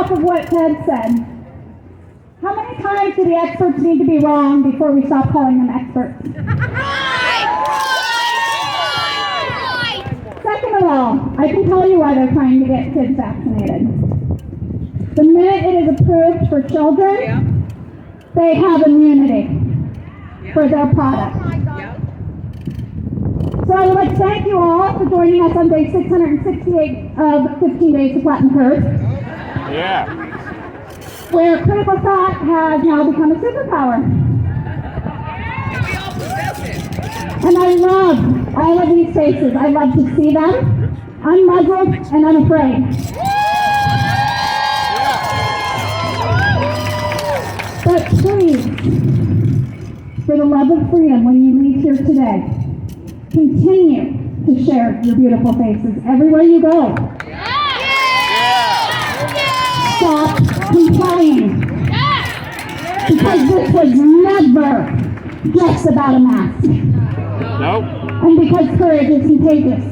off of what Ted said. How many times do the experts need to be wrong before we stop calling them experts? Second of all, I can tell you why they're trying to get kids vaccinated. The minute it is approved for children, they have immunity for their product. So I would like to thank you all for joining us on day 668 of 15 Days to Flatten the Curve. Where critical thought has now become a superpower. And I love all of these faces. I love to see them, unmuzzled and unafraid. But please, for the love of freedom, when you leave here today, continue to share your beautiful faces everywhere you go. Stop complying. Because this was never just about a mask. Nope. And because courage is contagious.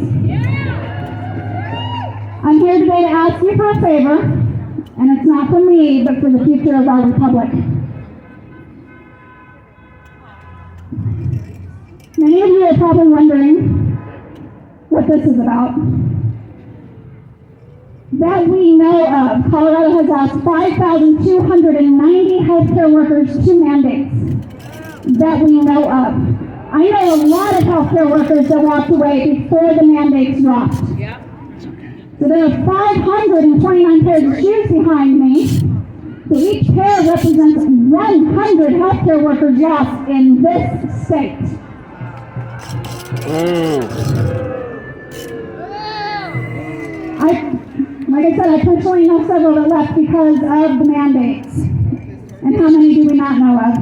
I'm here today to ask you for a favor, and it's not for me, but for the future of our republic. Many of you are probably wondering what this is about. That we know of, Colorado has asked 5,290 healthcare workers to mandates that we know of. I know a lot of healthcare workers that walked away before the mandates dropped. So there are 529 pairs of shoes behind me. So each pair represents 100 healthcare workers lost in this state. Like I said, I personally know several that left because of the mandates. And how many do we not know of?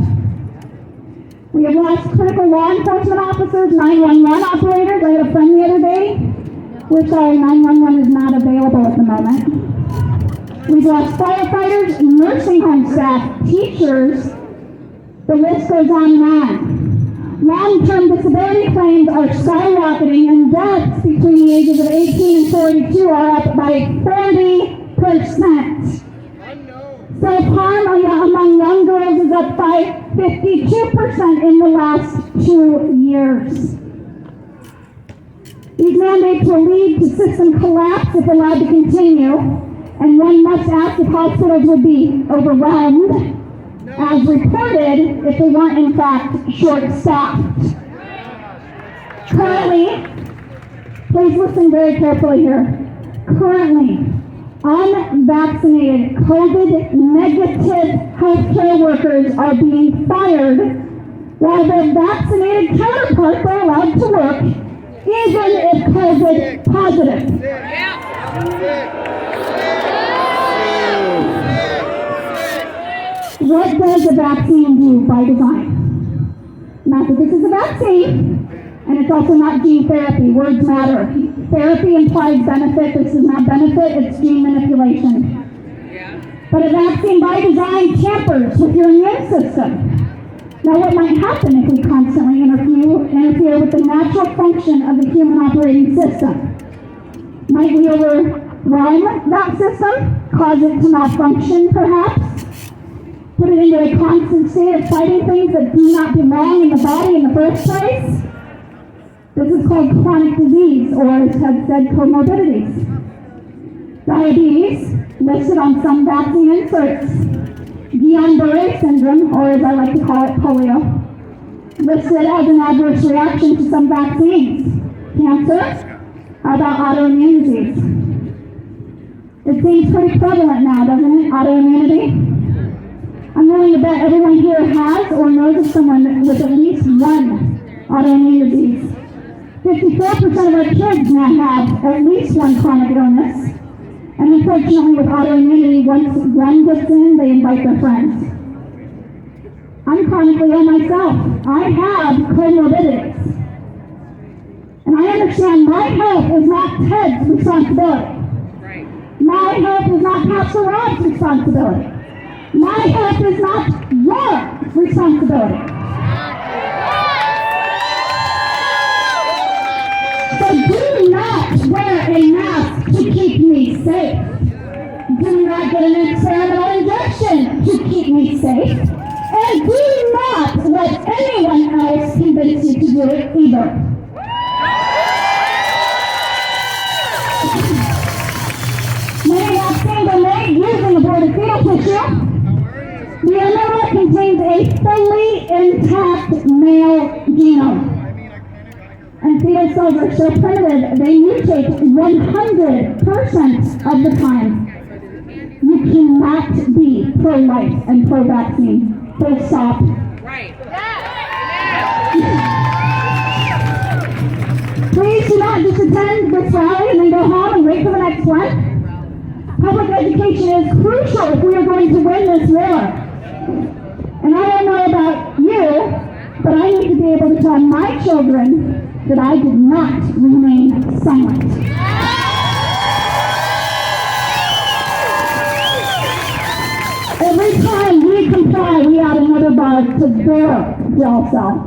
We have lost critical law enforcement officers, 911 operators. I had a friend the other day. We're sorry, 911 is not available at the moment. We've lost firefighters, nursing home staff, teachers. The list goes on and on. Long-term disability claims are skyrocketing, and deaths between the ages of 18 and 42 are up by 40%. Self-harm among young girls is up by 52% in the last 2 years. These mandates will lead to system collapse if allowed to continue, and one must ask if hospitals would be overwhelmed, as reported, if they weren't in fact short-staffed. Currently, please listen very carefully here. Currently, unvaccinated COVID-negative healthcare workers are being fired while their vaccinated counterparts are allowed to work, even if COVID positive. What does a vaccine do by design? Not that this is a vaccine, and it's also not gene therapy. Words matter. Therapy implies benefit. This is not benefit, it's gene manipulation. But a vaccine by design tampers with your immune system. Now what might happen if we constantly interfere with the natural function of the human operating system? Might we overwhelm that system? Cause it to malfunction perhaps? Put it into a constant state of fighting things that do not belong in the body in the first place? This is called chronic disease, or as Ted said, comorbidities. Diabetes, listed on some vaccine inserts. Guillain-Barré syndrome, or as I like to call it, polio, listed as an adverse reaction to some vaccines. Cancer, how about autoimmune disease? It seems pretty prevalent now, doesn't it, autoimmunity? I'm willing to bet everyone here has or knows of someone with at least one autoimmune disease. 54% of our kids now have at least one chronic illness. And unfortunately, with autoimmunity, once one gets in, they invite their friends. I'm chronically ill myself. I have comorbidities. And I understand my health is not Ted's responsibility. My health is not Pastor Rob's responsibility. My health is not your responsibility. So do not wear a mask to keep me safe. Do do not get an experimental injection to keep me safe. And do not let anyone else convince you to do it either. Many vaccines are made using aborted fetal tissue. The MMR contains a fully intact male genome. And fetal cells are so primitive, they mutate 100% of the time. You cannot be pro-life and pro-vaccine. Full stop. Right. Please do not just attend this rally and then go home and wait for the next one. Public education is crucial if we are going to win this war. And I don't know about you, but I need to be able to tell my children that I did not remain silent. Every time we comply, we add another bar to their jail cell.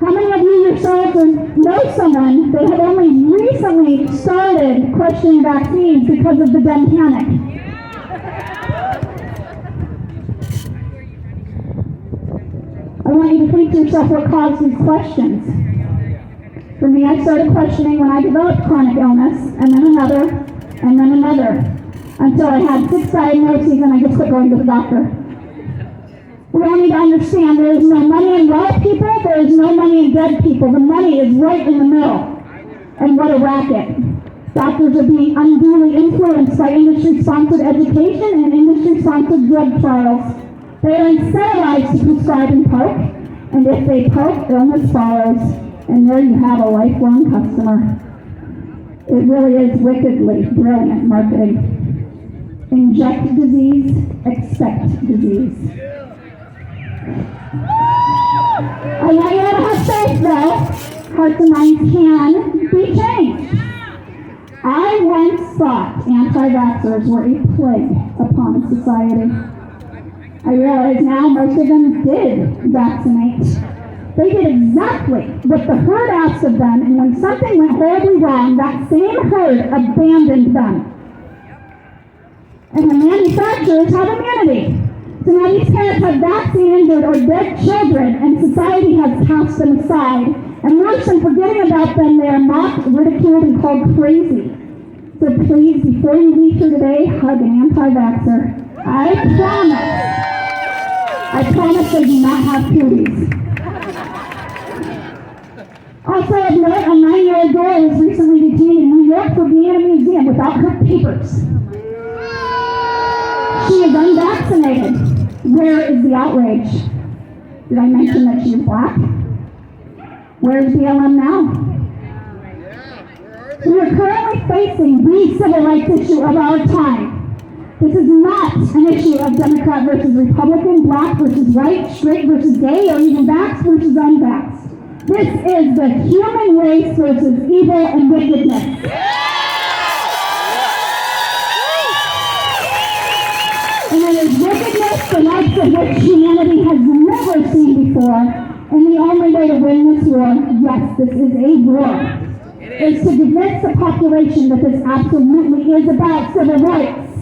How many of you yourselves know someone that had only recently started questioning vaccines because of the den panic? I want you to think to yourself what caused these questions. For me, I started questioning when I developed chronic illness, and then another, and then another, until I had 6 diagnoses and I just quit going to the doctor. We all need to understand there is no money in well people, there is no money in dead people. The money is right in the middle. And what a racket. Doctors are being unduly influenced by industry-sponsored education and industry-sponsored drug trials. They are incentivized to prescribe and poke, and if they poke, illness follows, and there you have a lifelong customer. It really is wickedly brilliant marketing. Inject disease, expect disease. I want you to have faith, though. Hearts and minds can be changed. I once thought anti-vaxxers were a plague upon society. I realize now most of them did vaccinate. They did exactly what the herd asked of them, and when something went horribly wrong, that same herd abandoned them. And the manufacturers have immunity. So now these parents have vaccine-injured or dead children, and society has cast them aside. And worse than forgetting about them, they are mocked, ridiculed, and called crazy. So please, before you leave here today, hug an anti-vaxxer. I promise they do not have cooties. Also of note, a 9-year-old girl was recently detained in New York for being in a museum without her papers. She is unvaccinated. Where is the outrage? Did I mention that she is black? Where is BLM now? We are currently facing the civil rights issue of our time. This is not an issue of Democrat versus Republican, black versus white, straight versus gay, or even vaxxed versus unvaxxed. This is the human race versus evil and wickedness. And it is wickedness the likes of which humanity has never seen before. And the only way to win this war, yes, this is a war, is to convince the population that this absolutely is about civil rights.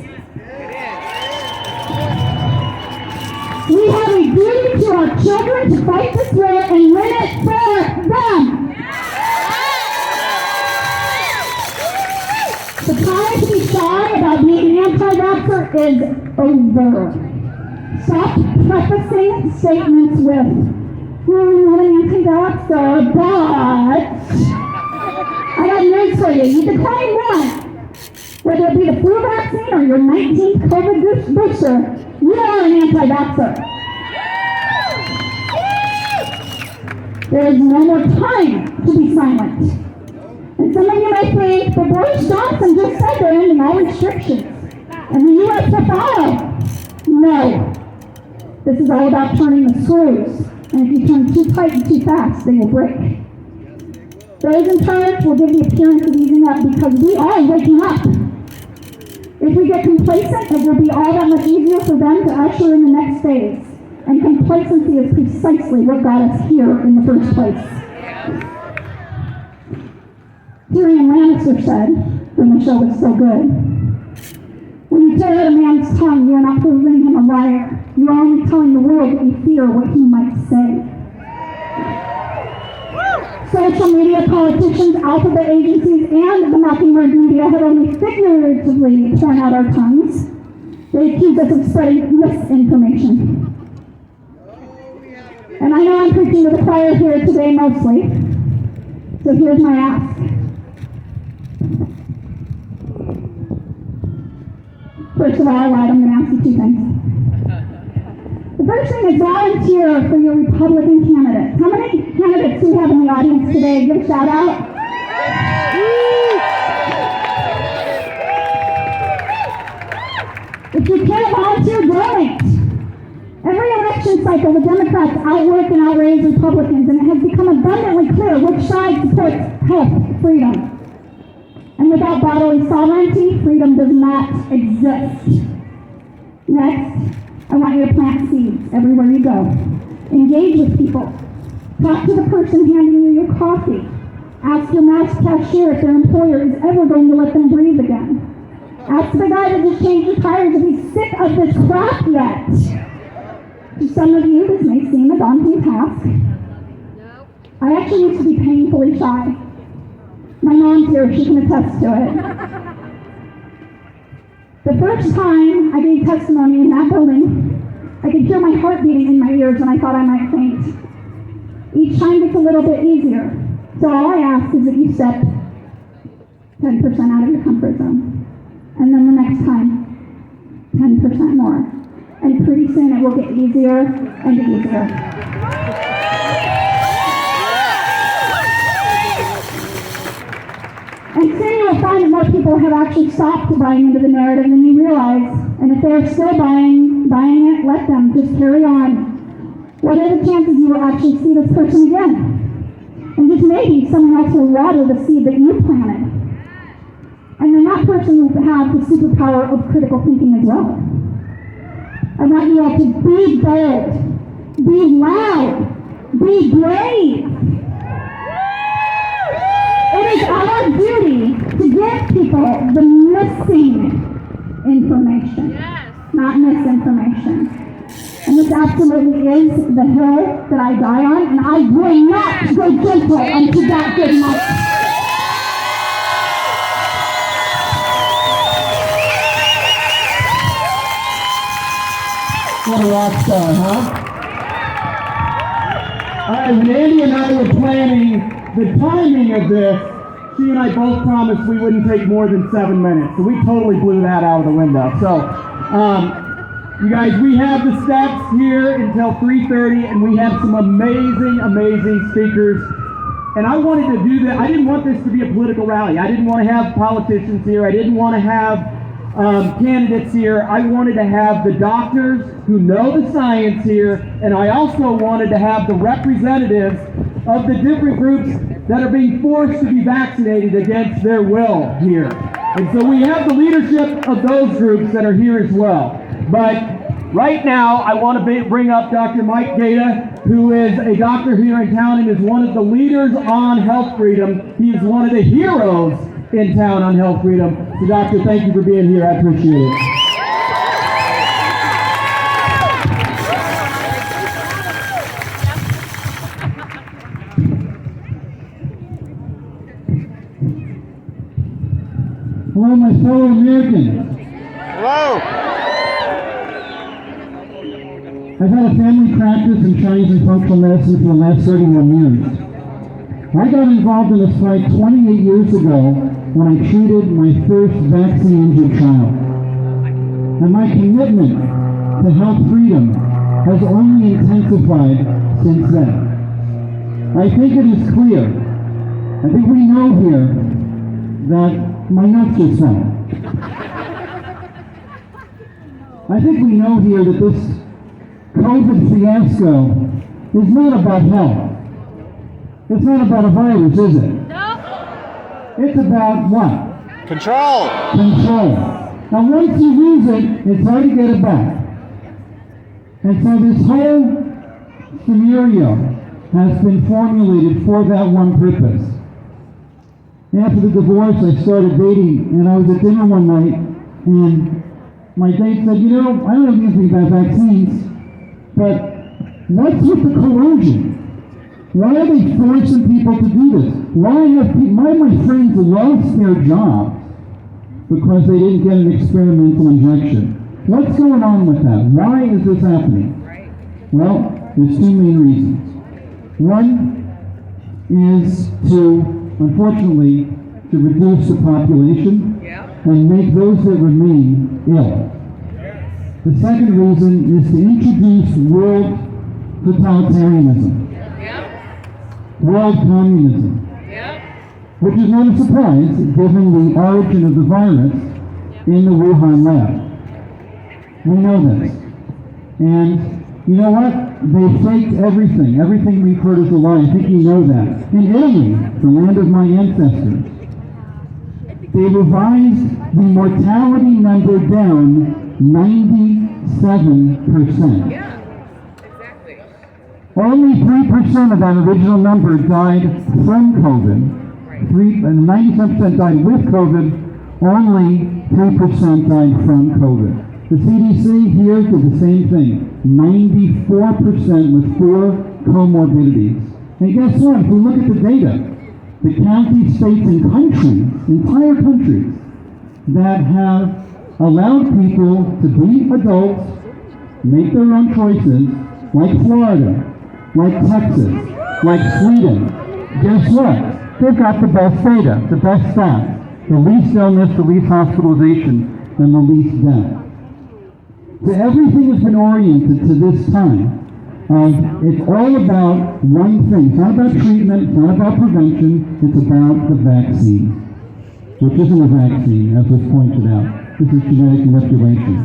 We have a duty to our children to fight this war and win it for them. The time to be shy about being an anti-vaxxer is over. Stop prefacing statements with, I'm not an anti-vaxxer, but I got news for you. You decline one. Whether it be the flu vaccine or your 19th COVID booster, you are an anti-vaxxer. There is no more time to be silent. And some of you may think, but Boris Johnson just said they're ending all restrictions, and the U.S. will follow. No. This is all about turning the screws, and if you turn too tight and too fast, they will break. Those in charge will give the appearance of easing up because we are waking up. If we get complacent, it will be all that much easier for them to usher in the next phase. And complacency is precisely what got us here in the first place. Tyrion Lannister said, when the show was so good, you tear out a man's tongue, you are not proving him a liar. You are only telling the world that you fear what he might say. Social media, politicians, alphabet agencies, and the mockingbird media have only figuratively torn out our tongues. They accuse us of spreading misinformation. And I know I'm preaching to the choir here today mostly, so here's my ask. First of all, I lied. I'm going to ask you two things. The first thing is volunteer for your Republican candidates. How many candidates do we have in the audience today? Give a shout out. If you can't volunteer, donate. Every election cycle, the Democrats outwork and outraise Republicans, and it has become abundantly clear which side supports health, freedom. And without bodily sovereignty, freedom does not exist. Next, I want you to plant seeds everywhere you go. Engage with people. Talk to the person handing you your coffee. Ask your mass cashier if their employer is ever going to let them breathe again. Ask the guy that just changed your tires if he's sick of this crap yet. To some of you, this may seem a daunting task. I actually used to be painfully shy. My mom's here, she can attest to it. The first time I gave testimony in that building, I could hear my heart beating in my ears and I thought I might faint. Each time gets a little bit easier. So all I ask is that you step 10% out of your comfort zone. And then the next time, 10% more. And pretty soon it will get easier and easier. And soon you will find that more people have actually stopped buying into the narrative than you realize. And if they're still buying it, let them. Just carry on. What are the chances you will actually see this person again? And just maybe someone else will water the seed that you planted. And then that person will have the superpower of critical thinking as well. I want you all to be bold, be loud, be brave. It is our duty to give people the missing information, not misinformation. And this absolutely is the hill that I die on, and I will not go gentle unto that good night. What a rock star, huh? All right, when Andy and I were planning the timing of this, she and I both promised we wouldn't take more than 7 minutes. So we totally blew that out of the window. So, you guys, we have the steps here until 3:30, and we have some amazing, amazing speakers. And I wanted to do that. I didn't want this to be a political rally. I didn't want to have politicians here. I didn't want to have candidates here. I wanted to have the doctors who know the science here, and I also wanted to have the representatives of the different groups that are being forced to be vaccinated against their will here. And so we have the leadership of those groups that are here as well. But right now, I want to bring up Dr. Mike Gaeta, who is a doctor here in town and is one of the leaders on health freedom. He is one of the heroes in town on health freedom. So doctor, thank you for being here. I appreciate it. Hello, my fellow Americans. Hello. I've had a family practice in Chinese and functional medicine for the last 31 years. I got involved in this fight 28 years ago when I treated my first vaccine-injured child. And my commitment to health freedom has only intensified since then. I think it is clear, I think we know here that my nuts are swollen. I think we know here that this COVID fiasco is not about health. It's not about a virus, is it? No. It's about what? Control. Control. Now once you lose it, it's hard to get it back. And so this whole scenario has been formulated for that one purpose. After the divorce, I started dating, and I was at dinner one night, and my date said, I don't know anything about vaccines, but what's with the coercion? Why are they forcing people to do this? Why have my friends lost their jobs because they didn't get an experimental injection? What's going on with that? Why is this happening? Well, there's two main reasons. One is unfortunately, to reduce the population and make those that remain ill. The second reason is to introduce world totalitarianism, world communism, which is not a surprise given the origin of the virus in the Wuhan lab. We know this. And you know what? They faked everything. Everything we've heard is a lie. I think you know that. In Italy, the land of my ancestors, they revised the mortality number down 97%. Yeah, exactly. Only 3% of that original number died from COVID. 97% died with COVID. Only 3% died from COVID. The CDC here did the same thing. 94% with 4 comorbidities. And guess what? If we look at the data, the counties, states, and countries, entire countries, that have allowed people to be adults, make their own choices, like Florida, like Texas, like Sweden, guess what? They've got the best data, the best stats, the least illness, the least hospitalization, and the least death. So everything has been oriented to this time. It's all about one thing. It's not about treatment, it's not about prevention, it's about the vaccine, which isn't a vaccine, as was pointed out. This is genetic manipulation.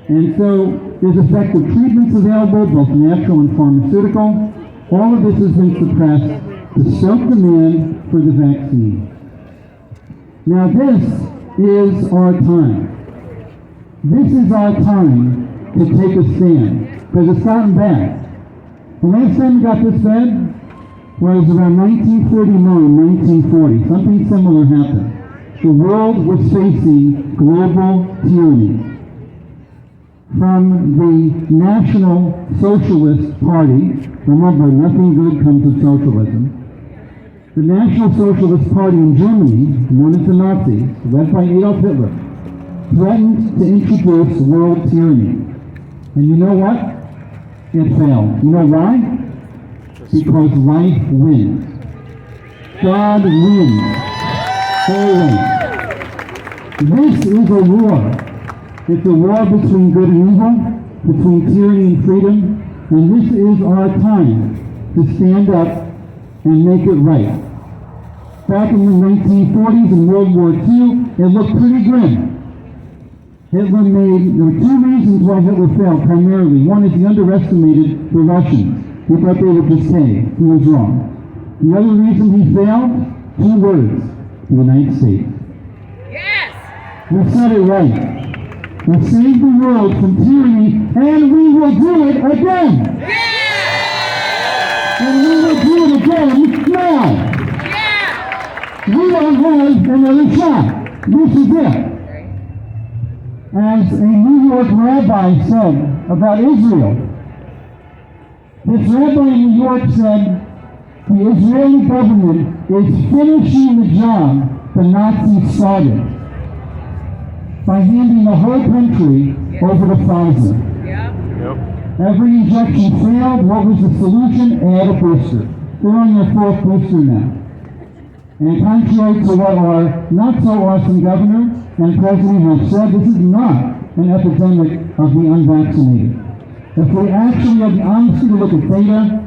And so there's effective treatments available, both natural and pharmaceutical. All of this has been suppressed to stoke demand for the vaccine. Now this is our time. This is our time to take a stand, because it's gotten bad. The last time we got this bad was around 1939, 1940. Something similar happened. The world was facing global tyranny. From the National Socialist Party, remember, nothing good comes of socialism. The National Socialist Party in Germany, known as the Nazis, led by Adolf Hitler, threatened to introduce world tyranny. And you know what? It failed. You know why? Because life wins. God wins. Always. This is a war. It's a war between good and evil, between tyranny and freedom, and this is our time to stand up and make it right. Back in the 1940s and World War II, it looked pretty grim. There were two reasons why Hitler failed, primarily. One is he underestimated the Russians. He thought they would just cave. He was wrong. The other reason he failed, 2 words, the United States. Yes! We said it right. We saved the world from tyranny, and we will do it again. Yeah! And we will do it again now. Yeah! We don't have another shot. This is it. As a New York rabbi said about Israel, this rabbi in New York said, the Israeli government is finishing the job the Nazis started by handing the whole country over to Pfizer. Yeah. Every injection failed. What was the solution? Add a booster. They're on their 4th booster now. And contrary to what our not-so-awesome governor and president have said, this is not an epidemic of the unvaccinated. If we actually have the honesty to look at data,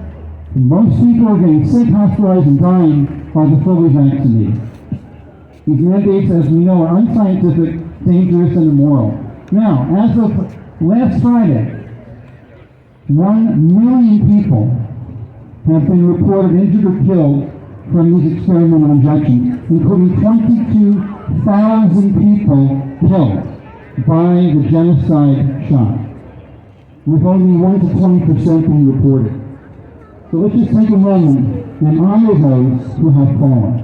most people are getting sick, hospitalized, and dying are the fully vaccinated. These mandates, as we know, are unscientific, dangerous, and immoral. Now, as of last Friday, 1 million people have been reported injured or killed from these experimental injections, including 22,000 people killed by the genocide shot, with only 1 to 20% being reported. So let's just take a moment and honor those who have fallen.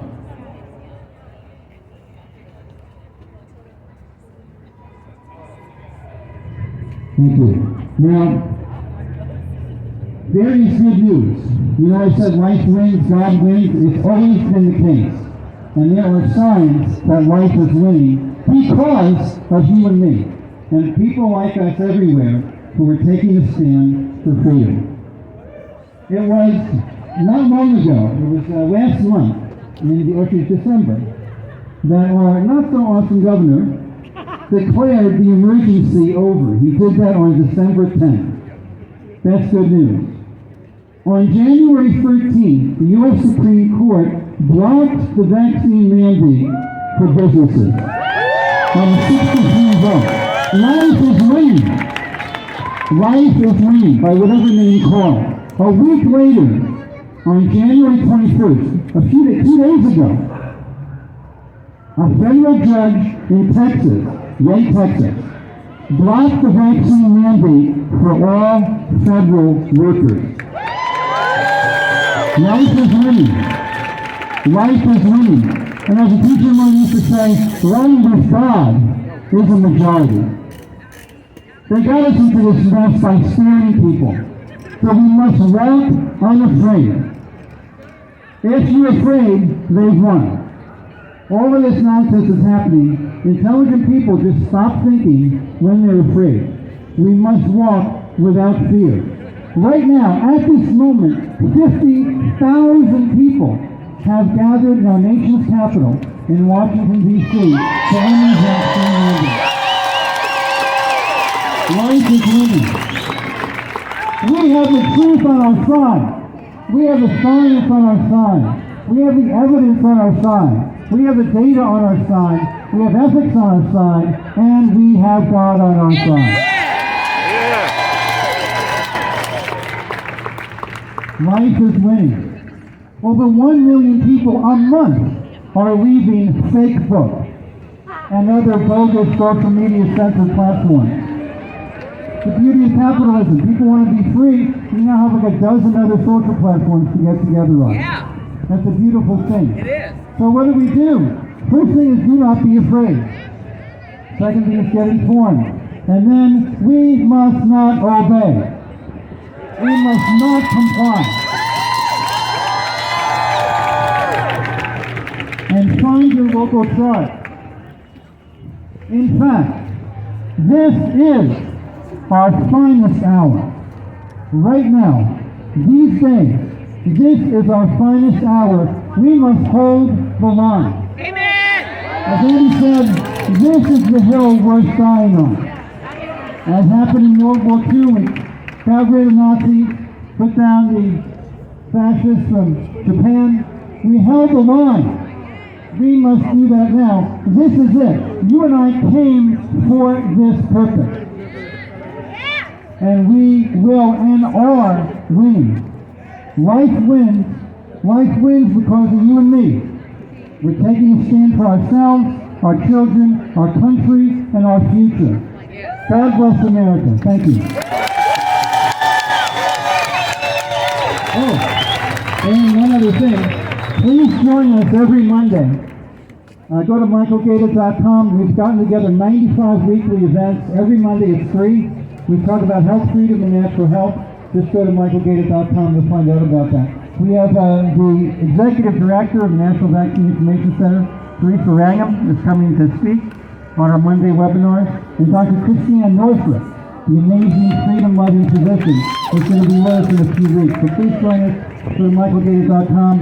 Thank you. Now, there is good news. You know, I said life wins, God wins. It's always been the case. And there are signs that life is winning because of you and me. And people like us everywhere who are taking a stand for freedom. It was not long ago, it was last month, in December, that our not so awesome governor declared the emergency over. He did that on December 10th. That's good news. On January 13th, the U.S. Supreme Court blocked the vaccine mandate for businesses on a 63 vote. Life is winning. Life is winning, by whatever name you call it. A week later, on January 21st, 2 days ago, a federal judge in Texas, blocked the vaccine mandate for all federal workers. Life is winning. Life is winning. And as a teacher of mine used to say, running with God is a majority. They got us into this mess by scaring people. So we must walk unafraid. If you're afraid, they've won. All of this nonsense is happening. Intelligent people just stop thinking when they're afraid. We must walk without fear. Right now, at this moment, 50,000 people have gathered in our nation's capital in Washington, D.C. to end the vaccine mandate. Life is winning. We have the truth on our side. We have the science on our side. We have the evidence on our side. We have the data on our side. We have ethics on our side. And we have God on our side. Life is winning. Over 1 million people a month are leaving Facebook and other bogus social media censored platforms. The beauty of capitalism. People want to be free. We now have like a dozen other social platforms to get together on. Yeah. That's a beautiful thing. It is. So what do we do? First thing is do not be afraid. Second thing is get informed. And then we must not obey. We must not comply. And find your local tribe. In fact, this is our finest hour. Right now, these days, this is our finest hour. We must hold the line. Amen. As Andy said, this is the hill worth dying on. As happened in World War II, we got rid of Nazis, put down the fascists from Japan. We held the line. We must do that now. This is it. You and I came for this purpose. And we will and are winning. Life wins. Life wins because of you and me. We're taking a stand for ourselves, our children, our country, and our future. God bless America. Thank you. Oh, and one other thing. Please join us every Monday. Go to michaelgator.com. We've gotten together 95 weekly events. Every Monday it's free. We talk about health freedom and natural health. Just go to michaelgator.com to find out about that. We have the Executive Director of the National Vaccine Information Center, Teresa Wrangham, is coming to speak on our Monday webinars. And Dr. Christiane Northrup, the amazing freedom-loving physician, is going to be with us in a few weeks. So please join us. Go to michaelgator.com.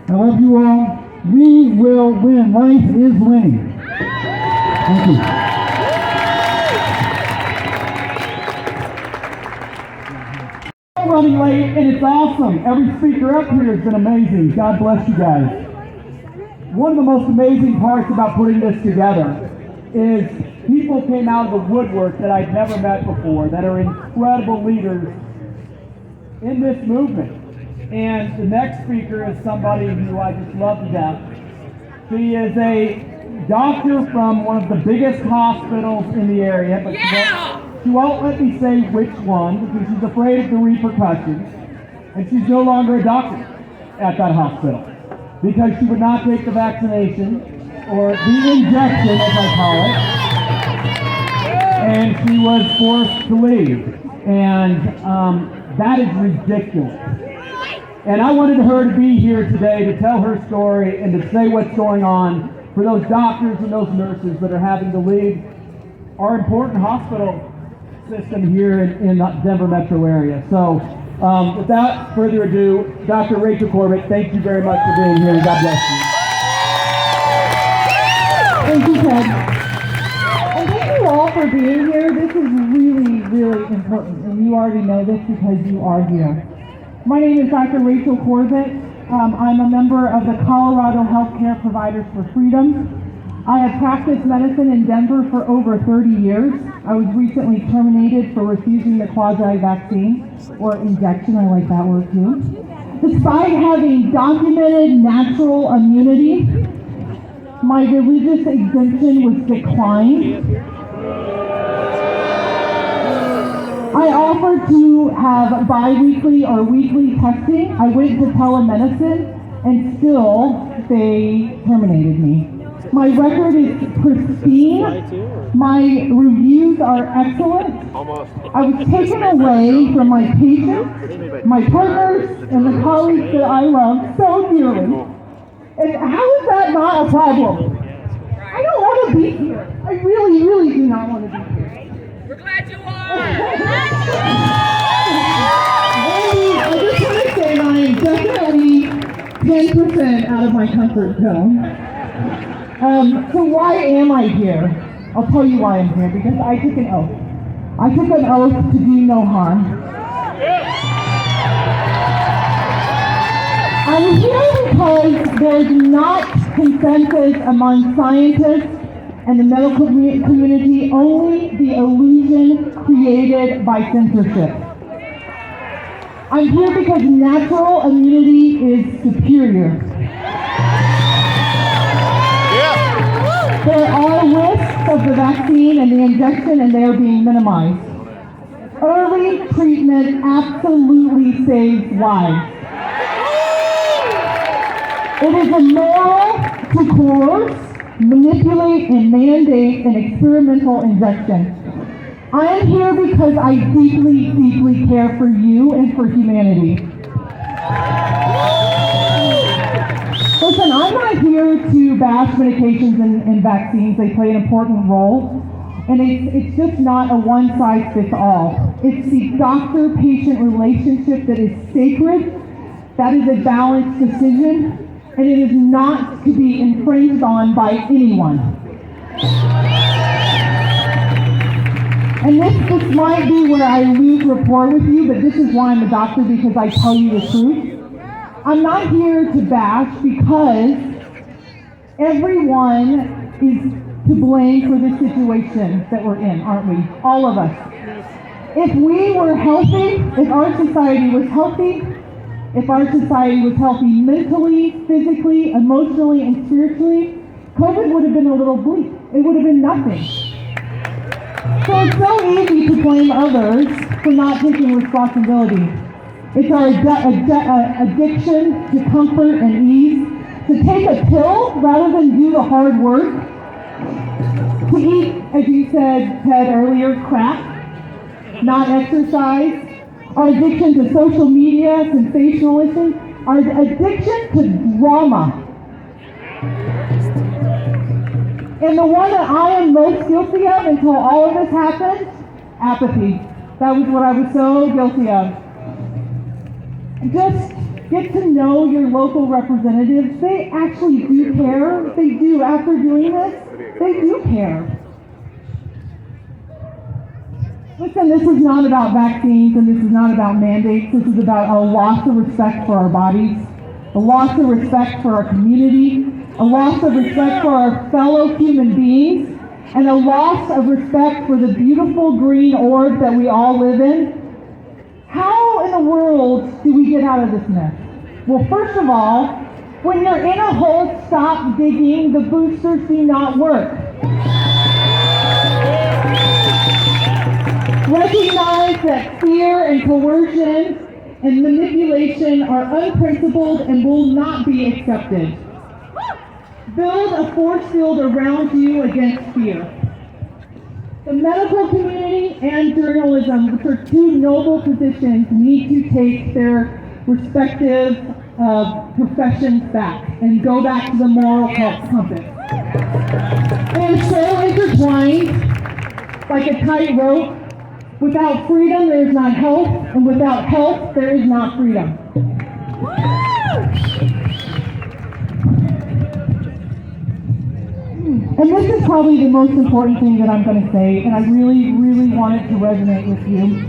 I love you all. We will win. Life is winning. Thank you. I'm running late, and it's awesome. Every speaker up here has been amazing. God bless you guys. One of the most amazing parts about putting this together is people came out of the woodwork that I'd never met before, that are incredible leaders in this movement. And the next speaker is somebody who I just love to death. She is a doctor from one of the biggest hospitals in the area, but she won't let me say which one because she's afraid of the repercussions. And she's no longer a doctor at that hospital because she would not take the vaccination or the injection, as I call it. and she was forced to leave. And that is ridiculous. And I wanted her to be here today to tell her story and to say what's going on for those doctors and those nurses that are having to leave our important hospital system here in the Denver metro area. So without further ado, Dr. Rachel Corbett, thank you very much for being here. God bless you. Thank you, Ted. And thank you all for being here. This is really, really important, and you already know this because you are here. My name is Dr. Rachel Corbett. I'm a member of the Colorado Healthcare Providers for Freedom. I have practiced medicine in Denver for over 30 years. I was recently terminated for refusing the quasi-vaccine, or injection, I like that word too. Despite having documented natural immunity, my religious exemption was declined. I offered to have bi-weekly or weekly testing. I went to telemedicine, and still they terminated me. My record is pristine. My reviews are excellent. I was taken away from my patients, my partners, and the colleagues that I love so dearly. And how is that not a problem? I don't want to be here. I really, really do not want to be here. We're glad you are! I just want to say that I am definitely 10% out of my comfort zone. So why am I here? I'll tell you why I'm here, because I took an oath. I took an oath to do no harm. I'm here because there's not consensus among scientists and the medical community, only the illusion created by censorship. I'm here because natural immunity is superior. There are risks of the vaccine and the injection, and they are being minimized. Early treatment absolutely saves lives. It is immoral to coerce, manipulate, and mandate an experimental injection. I am here because I deeply, deeply care for you and for humanity. Listen, I'm not here to bash medications and vaccines. They play an important role. And it's just not a one-size-fits-all. It's the doctor-patient relationship that is sacred, that is a balanced decision, and it is not to be infringed on by anyone. And this might be where I lose rapport with you, but this is why I'm a doctor, because I tell you the truth. I'm not here to bash, because everyone is to blame for the situation that we're in, aren't we? All of us. If we were healthy, if our society was healthy, if our society was healthy mentally, physically, emotionally, and spiritually, COVID would have been a little bleak. It would have been nothing. So it's so easy to blame others for not taking responsibility. It's our addiction to comfort and ease, to take a pill rather than do the hard work, to eat, as you said, Ted, earlier, crap, not exercise, our addiction to social media, sensationalism, our addiction to drama. And the one that I am most guilty of until all of this happened, apathy. That was what I was so guilty of. Just get to know your local representatives. They actually do care. They do. After doing this, they do care. Listen, this is not about vaccines, and this is not about mandates. This is about a loss of respect for our bodies, a loss of respect for our community, a loss of respect for our fellow human beings, and a loss of respect for the beautiful green orb that we all live in. How in the world do we get out of this mess? Well, first of all, when you're in a hole, stop digging. The boosters do not work. Recognize that fear and coercion and manipulation are unprincipled and will not be accepted. Build a force field around you against fear. The medical community and journalism, which are two noble positions, need to take their respective professions back and go back to the moral compass. They are so intertwined like a tightrope. Without freedom, there is not health, and without health, there is not freedom. And this is probably the most important thing that I'm going to say, and I really, really want it to resonate with you.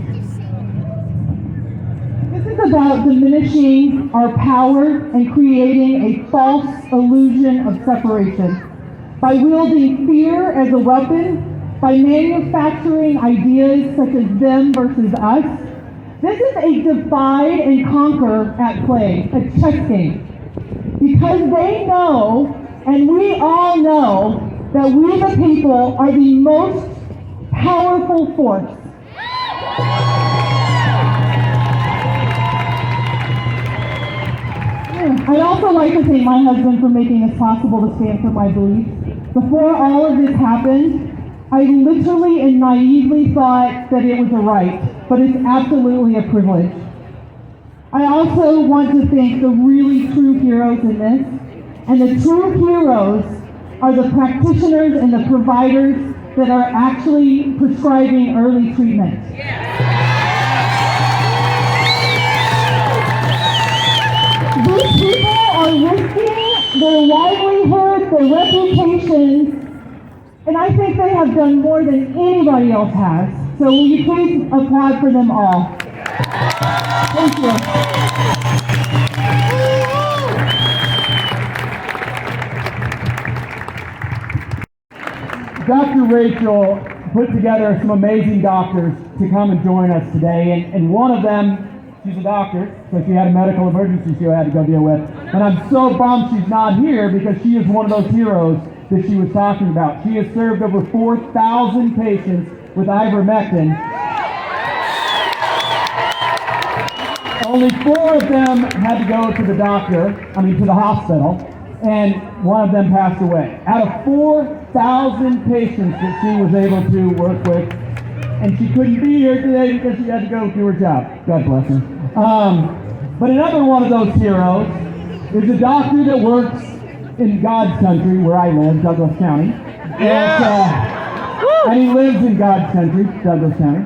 This is about diminishing our power and creating a false illusion of separation. By wielding fear as a weapon, by manufacturing ideas such as them versus us, this is a divide and conquer at play, a chess game. Because they know, and we all know, that we the people are the most powerful force. I'd also like to thank my husband for making it possible to stand for my beliefs. Before all of this happened, I literally and naively thought that it was a right, but it's absolutely a privilege. I also want to thank the really true heroes in this, and the true heroes are the practitioners and the providers that are actually prescribing early treatment. These people are risking their livelihood, their reputations, and I think they have done more than anybody else has. So will you please applaud for them all? Thank you. Dr. Rachel put together some amazing doctors to come and join us today, and one of them, she's a doctor, so she had a medical emergency she had to go deal with. And I'm so bummed she's not here because she is one of those heroes that she was talking about. She has served over 4,000 patients with ivermectin. Only 4 of them had to go to the hospital, and one of them passed away. Out of 4,000 patients that she was able to work with, and she couldn't be here today because she had to go do her job. God bless her. But another one of those heroes is a doctor that works in God's country, where I live, Douglas County. And he lives in God's country, Douglas County.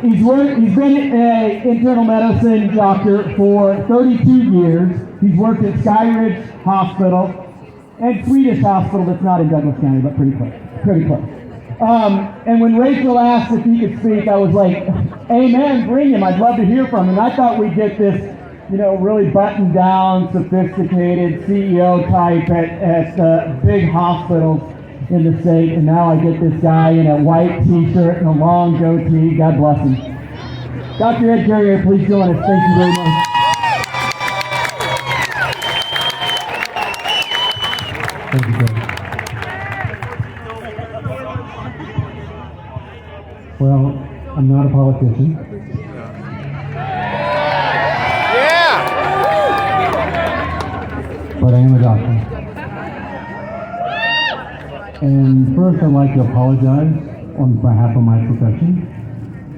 He's been an internal medicine doctor for 32 years. He's worked at Skyridge Hospital and Swedish Hospital that's not in Douglas County, but pretty close. And when Rachel asked if he could speak, I was like, amen, bring him. I'd love to hear from him. And I thought we'd get this, really buttoned down, sophisticated CEO type at the big hospitals in the state. And now I get this guy in a white t-shirt and a long goatee. God bless him. Dr. Ed Carrier, please join us. Thank you very much. Thank you, Dave. Well, I'm not a politician. But I am a doctor. And first I'd like to apologize on behalf of my profession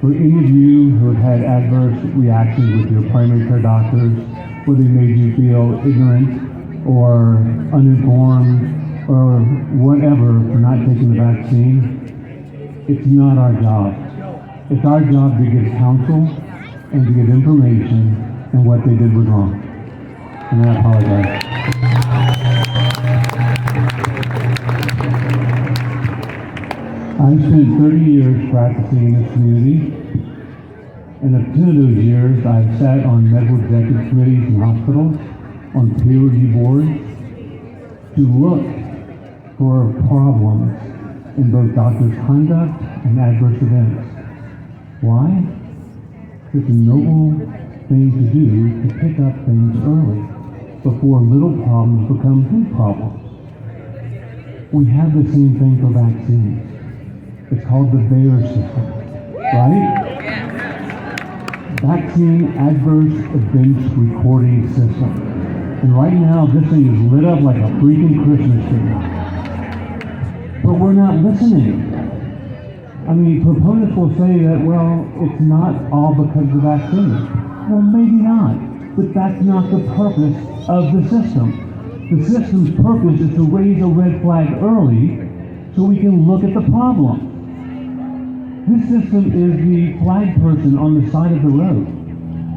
for any of you who have had adverse reactions with your primary care doctors, whether they made you feel ignorant or uninformed or whatever for not taking the vaccine. It's not our job. It's our job to give counsel and to give information, and what they did was wrong. And I apologize. I spent 30 years practicing in this community, and of 10 of those years, I've sat on medical executive committees in hospitals, on peer review boards, to look for problems in both doctors' conduct and adverse events. Why? It's a noble thing to do to pick up things early before little problems become big problems. We have the same thing for vaccines. It's called the VAERS system, right? Vaccine Adverse Events Recording System. And right now, this thing is lit up like a freaking Christmas tree. but we're not listening. I mean, proponents will say that, well, it's not all because of the vaccine. Well, maybe not, but that's not the purpose of the system. The system's purpose is to raise a red flag early so we can look at the problem. This system is the flag person on the side of the road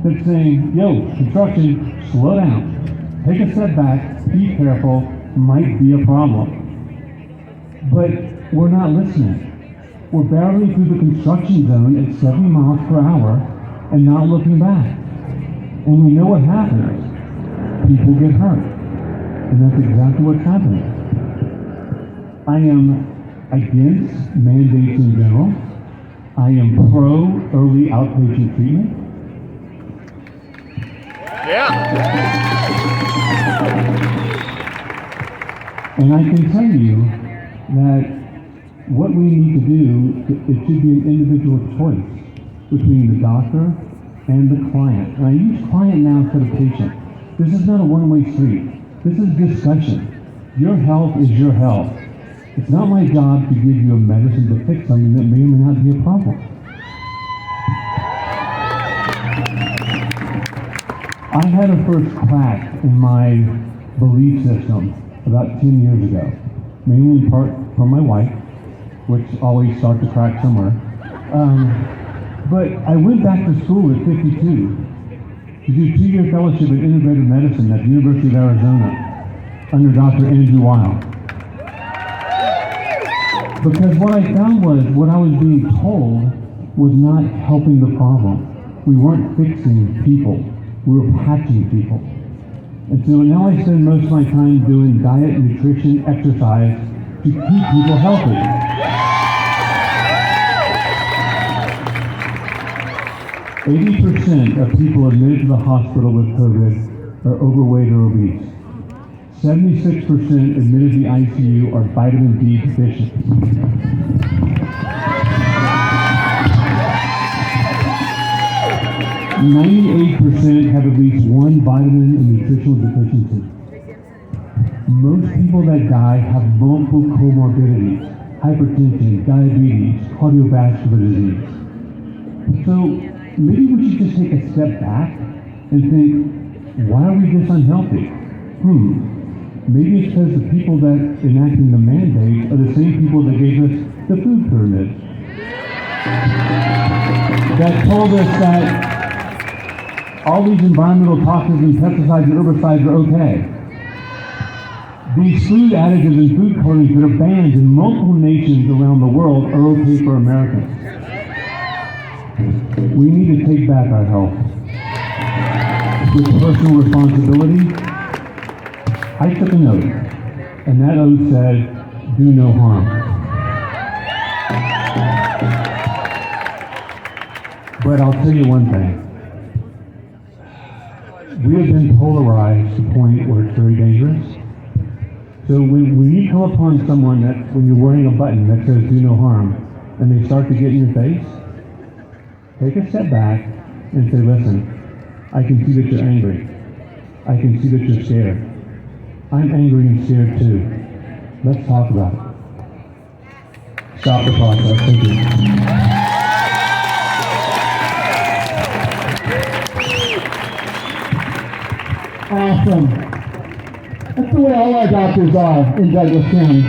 that's saying, yo, construction, slow down. Take a step back, be careful, might be a problem. But we're not listening. We're barreling through the construction zone at 70 miles per hour and not looking back. And we know what happens. People get hurt. And that's exactly what's happening. I am against mandates in general. I am pro early outpatient treatment. Yeah. And I can tell you that what we need to do, it should be an individual choice between the doctor and the client. And I use client now instead of patient. This is not a one-way street. This is discussion. Your health is your health. It's not my job to give you a medicine to fix something that may or may not be a problem. I had a first crack in my belief system about 10 years ago, mainly in part from my wife, which always starts to crack somewhere. But I went back to school at 52 to do 2-year fellowship in integrative medicine at the University of Arizona under Dr. Andrew Weil. Because what I found was what I was being told was not helping the problem. We weren't fixing people. We were patching people. And so now I spend most of my time doing diet, nutrition, exercise to keep people healthy. %80 of people admitted to the hospital with COVID are overweight or obese. 76% admitted to the ICU are vitamin D deficient. 98% have at least one vitamin and nutritional deficiency. Most people that die have multiple comorbidities, hypertension, diabetes, cardiovascular disease. So maybe we should just take a step back and think, why are we this unhealthy? Maybe it's because the people that enacting the mandate are the same people that gave us the food pyramid. That told us that all these environmental toxins and pesticides and herbicides are okay. These food additives and food colorings that are banned in multiple nations around the world are okay for Americans. We need to take back our health. With personal responsibility, I took a note, and that oath said, do no harm. But I'll tell you one thing. We have been polarized to the point where it's very dangerous. So when you come upon someone that, when you're wearing a button that says do no harm, and they start to get in your face, take a step back and say, listen, I can see that you're angry. I can see that you're scared. I'm angry and scared too. Let's talk about it. Stop the process. Thank you. Awesome. That's the way all our doctors are in Douglas County.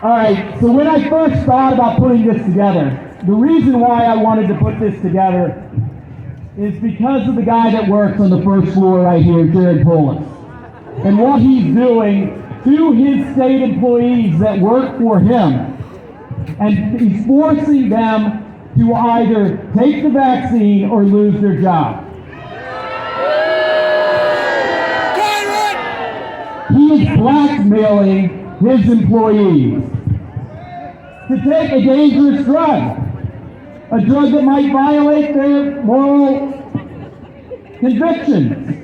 All right, so when I first thought about putting this together, the reason why I wanted to put this together is because of the guy that works on the first floor right here, Jared Polis, and what he's doing to his state employees that work for him. And he's forcing them to either take the vaccine or lose their job. He is blackmailing his employees to take a dangerous drug, a drug that might violate their moral convictions.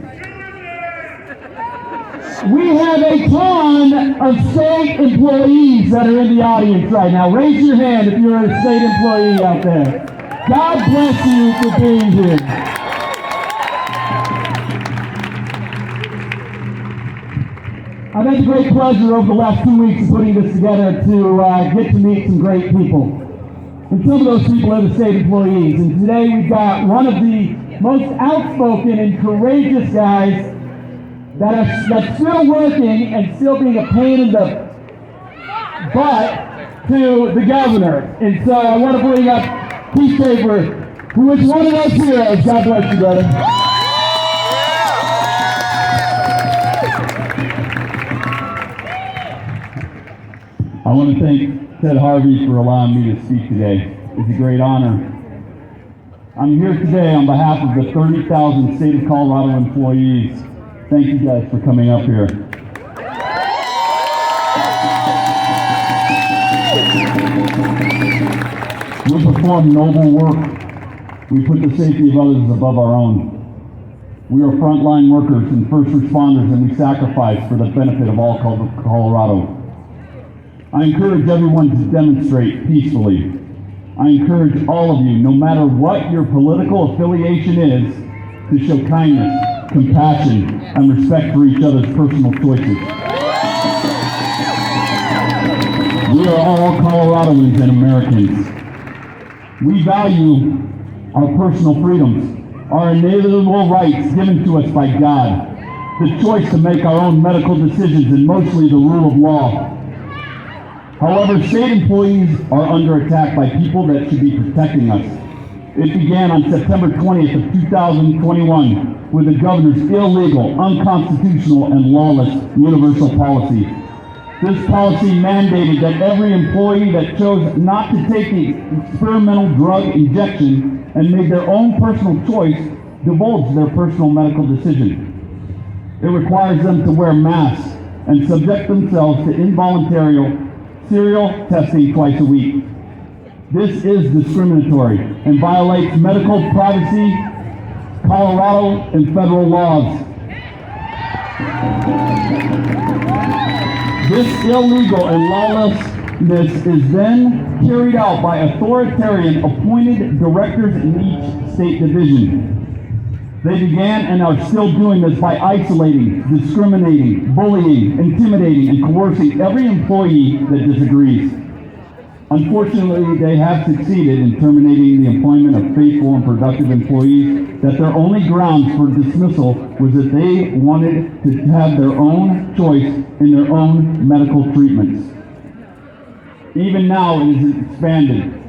We have a ton of state employees that are in the audience right now. Raise your hand if you're a state employee out there. God bless you for being here. I've had the great pleasure over the last 2 weeks of putting this together to get to meet some great people. And some of those people are the state employees. And today we've got one of the most outspoken and courageous guys that's still working and still being a pain in the butt to the governor. And so I want to bring up Keith Schaefer, who is one of those heroes. God bless you, brother. I want to thank Ted Harvey for allowing me to speak today. It's a great honor. I'm here today on behalf of the 30,000 state of Colorado employees. Thank you guys for coming up here. We perform noble work. We put the safety of others above our own. We are frontline workers and first responders, and we sacrifice for the benefit of all Colorado. I encourage everyone to demonstrate peacefully. I encourage all of you, no matter what your political affiliation is, to show kindness, compassion, and respect for each other's personal choices. We are all Coloradans and Americans. We value our personal freedoms, our inalienable rights given to us by God, the choice to make our own medical decisions, and mostly the rule of law. However, state employees are under attack by people that should be protecting us. It began on September 20th of 2021 with the governor's illegal, unconstitutional, and lawless universal policy. This policy mandated that every employee that chose not to take the experimental drug injection and made their own personal choice divulge their personal medical decision. It requires them to wear masks and subject themselves to involuntary serial testing twice a week. This is discriminatory and violates medical privacy, Colorado, and federal laws. This illegal and lawlessness is then carried out by authoritarian appointed directors in each state division. They began and are still doing this by isolating, discriminating, bullying, intimidating, and coercing every employee that disagrees. Unfortunately, they have succeeded in terminating the employment of faithful and productive employees that their only grounds for dismissal was that they wanted to have their own choice in their own medical treatments. Even now, it is expanded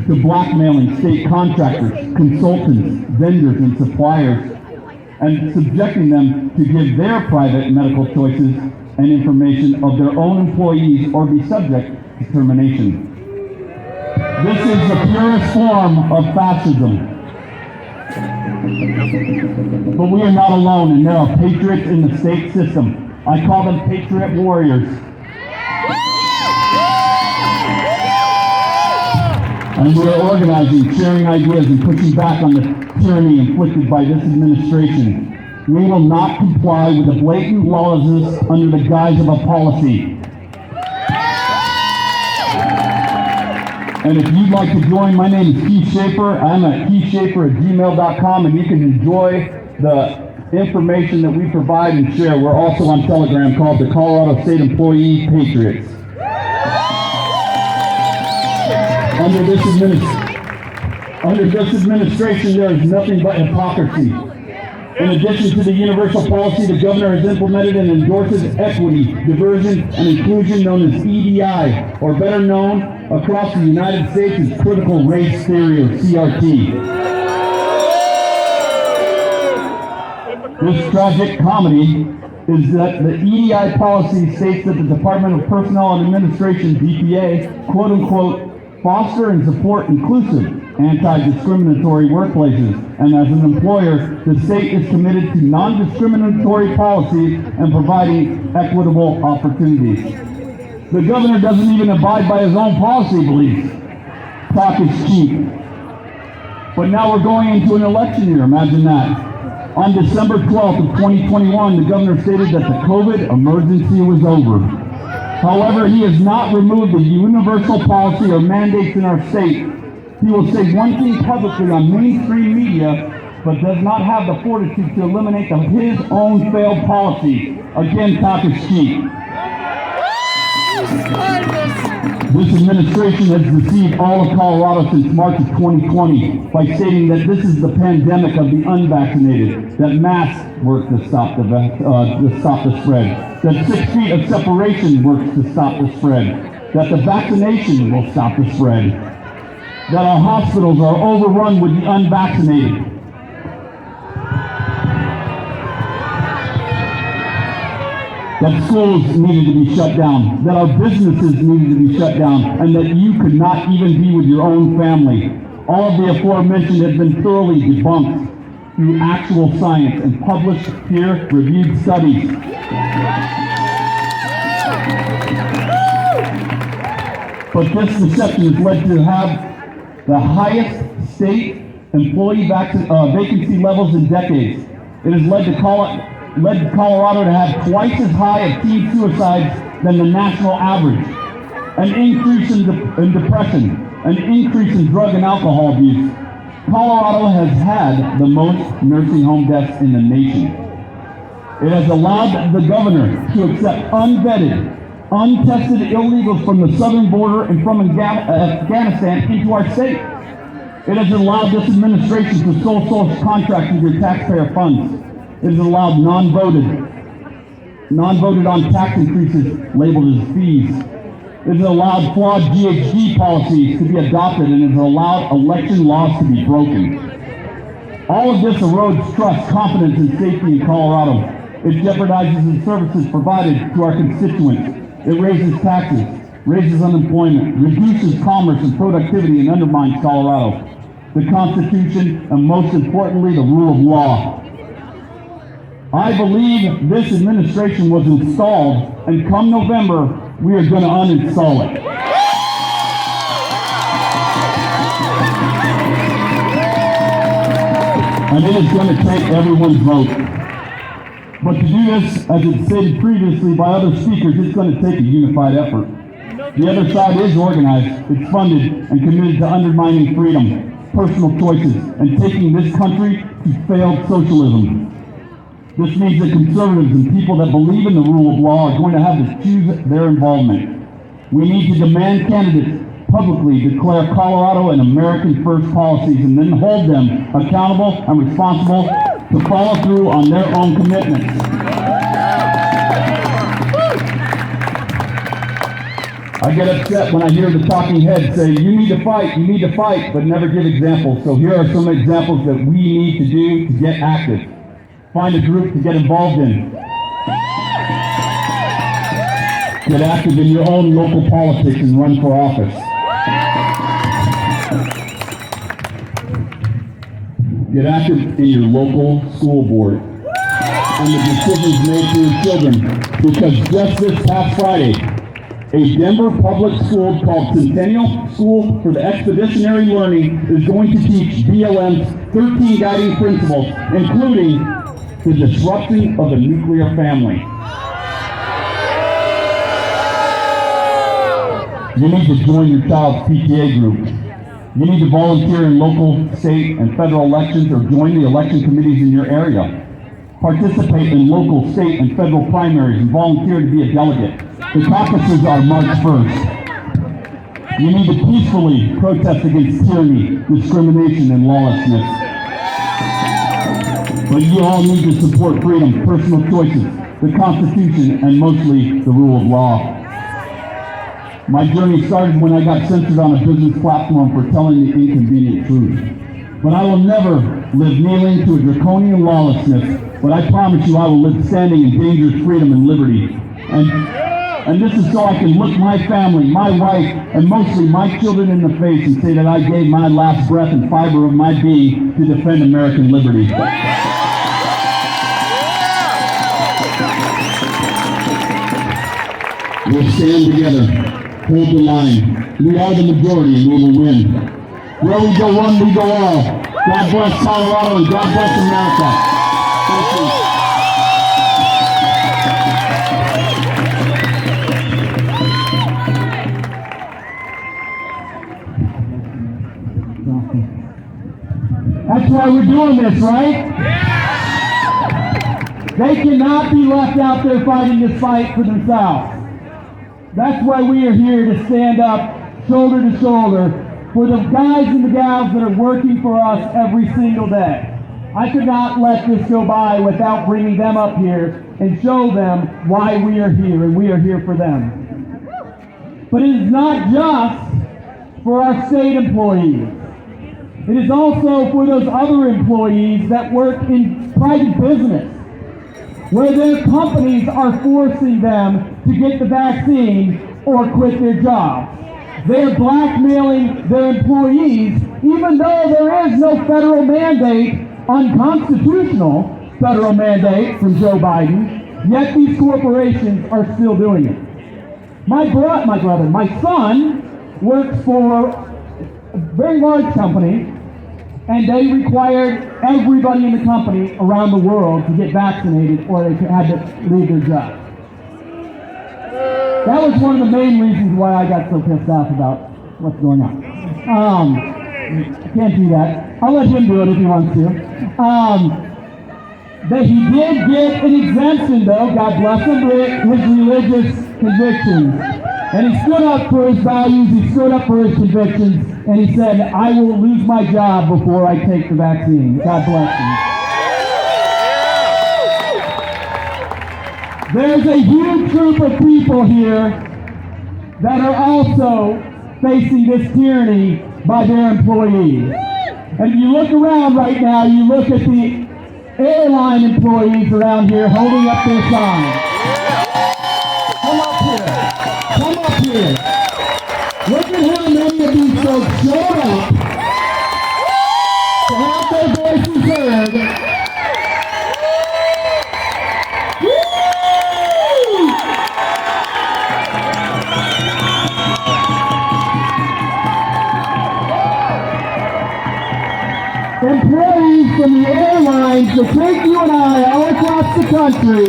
to blackmailing state contractors, consultants, vendors, and suppliers, and subjecting them to give their private medical choices and information of their own employees or be subject to termination. This is the purest form of fascism. But we are not alone, and there are patriots in the state system. I call them patriot warriors. And we are organizing, sharing ideas, and pushing back on the tyranny inflicted by this administration. We will not comply with the blatant lawlessness under the guise of a policy. And if you'd like to join, my name is Keith Schaefer. I'm at keithschaefer@gmail.com, and you can enjoy the information that we provide and share. We're also on Telegram called the Colorado State Employee Patriots. Under this administration, there is nothing but hypocrisy. In addition to the universal policy, the governor has implemented and endorses equity, diversion, and inclusion known as EDI, or better known across the United States as critical race theory, or CRT. This tragic comedy is that the EDI policy states that the Department of Personnel and Administration, DPA, quote unquote, foster and support inclusive, anti-discriminatory workplaces, and as an employer, the state is committed to non-discriminatory policies and providing equitable opportunities. The governor doesn't even abide by his own policy beliefs. Talk is cheap. But now we're going into an election year, imagine that. On December 12th of 2021, the governor stated that the COVID emergency was over. However, he has not removed the universal policy or mandates in our state. He will say one thing publicly on mainstream media but does not have the fortitude to eliminate his own failed policy. Again, talk is cheap. This administration has deceived all of Colorado since March of 2020 by stating that this is the pandemic of the unvaccinated, that masks work to stop the spread, that 6 feet of separation works to stop the spread, that the vaccination will stop the spread, that our hospitals are overrun with the unvaccinated. That schools needed to be shut down, that our businesses needed to be shut down, and that you could not even be with your own family. All of the aforementioned have been thoroughly debunked through actual science and published peer-reviewed studies. But this deception has led to have the highest state employee vacancy levels in decades. It has led Colorado to have twice as high of teen suicides than the national average, an increase in depression, an increase in drug and alcohol abuse. Colorado has had the most nursing home deaths in the nation. It has allowed the governor to accept unvetted, untested illegals from the southern border and from Afghanistan into our state. It has allowed this administration to sole source contracts with your taxpayer funds. It has allowed non-voted on tax increases labeled as fees. It has allowed flawed GHG policies to be adopted, and it has allowed election laws to be broken. All of this erodes trust, confidence, and safety in Colorado. It jeopardizes the services provided to our constituents. It raises taxes, raises unemployment, reduces commerce and productivity, and undermines Colorado, the Constitution, and most importantly, the rule of law. I believe this administration was installed, and come November, we are going to uninstall it. And it is going to take everyone's vote. But to do this, as it's stated previously by other speakers, it's going to take a unified effort. The other side is organized, it's funded, and committed to undermining freedom, personal choices, and taking this country to failed socialism. This means that conservatives and people that believe in the rule of law are going to have to choose their involvement. We need to demand candidates publicly declare Colorado and American first policies and then hold them accountable and responsible to follow through on their own commitments. I get upset when I hear the talking heads say, you need to fight, but never give examples. So here are some examples that we need to do to get active. Find a group to get involved in. Get active in your own local politics and run for office. Get active in your local school board and the decisions made for your children. Because just this past Friday, a Denver public school called Centennial School for the Expeditionary Learning is going to teach BLM's 13 guiding principles, including the disruption of the nuclear family. You need to join your child's PTA group. You need to volunteer in local, state, and federal elections or join the election committees in your area. Participate in local, state, and federal primaries and volunteer to be a delegate. The caucuses are March 1st. You need to peacefully protest against tyranny, discrimination, and lawlessness. But you all need to support freedom, personal choices, the Constitution, and mostly the rule of law. My journey started when I got censored on a business platform for telling the inconvenient truth. But I will never live kneeling to a draconian lawlessness, but I promise you I will live standing in dangerous freedom and liberty. And this is so I can look my family, my wife, and mostly my children in the face and say that I gave my last breath and fiber of my being to defend American liberty. We'll stand together, hold the line. We are the majority and we will win. Where we go one, we go all. God bless Colorado and God bless America. Thank you. At That's why we're doing this, right? They cannot be left out there fighting this fight for themselves. That's why we are here to stand up shoulder to shoulder for the guys and the gals that are working for us every single day. I could not let this go by without bringing them up here and show them why we are here, and we are here for them. But it is not just for our state employees. It is also for those other employees that work in private business, where their companies are forcing them to get the vaccine or quit their jobs. They're blackmailing their employees, even though there is no federal mandate, unconstitutional federal mandate from Joe Biden, yet these corporations are still doing it. My son works for a very large company, and they required everybody in the company around the world to get vaccinated or they had to leave their job. That was one of the main reasons why I got so pissed off about what's going on. I can't do that. I'll let him do it if he wants to. That he did get an exemption though, God bless him, with his religious convictions. And he stood up for his values, he stood up for his convictions, and he said, I will lose my job before I take the vaccine. God bless him. There's a huge group of people here that are also facing this tyranny by their employees. And if you look around right now, you look at the airline employees around here holding up their signs. Come up here. Come up here. Look at how many of these folks showed up to have their voices heard. Employees from the airlines that take you and I all across the country,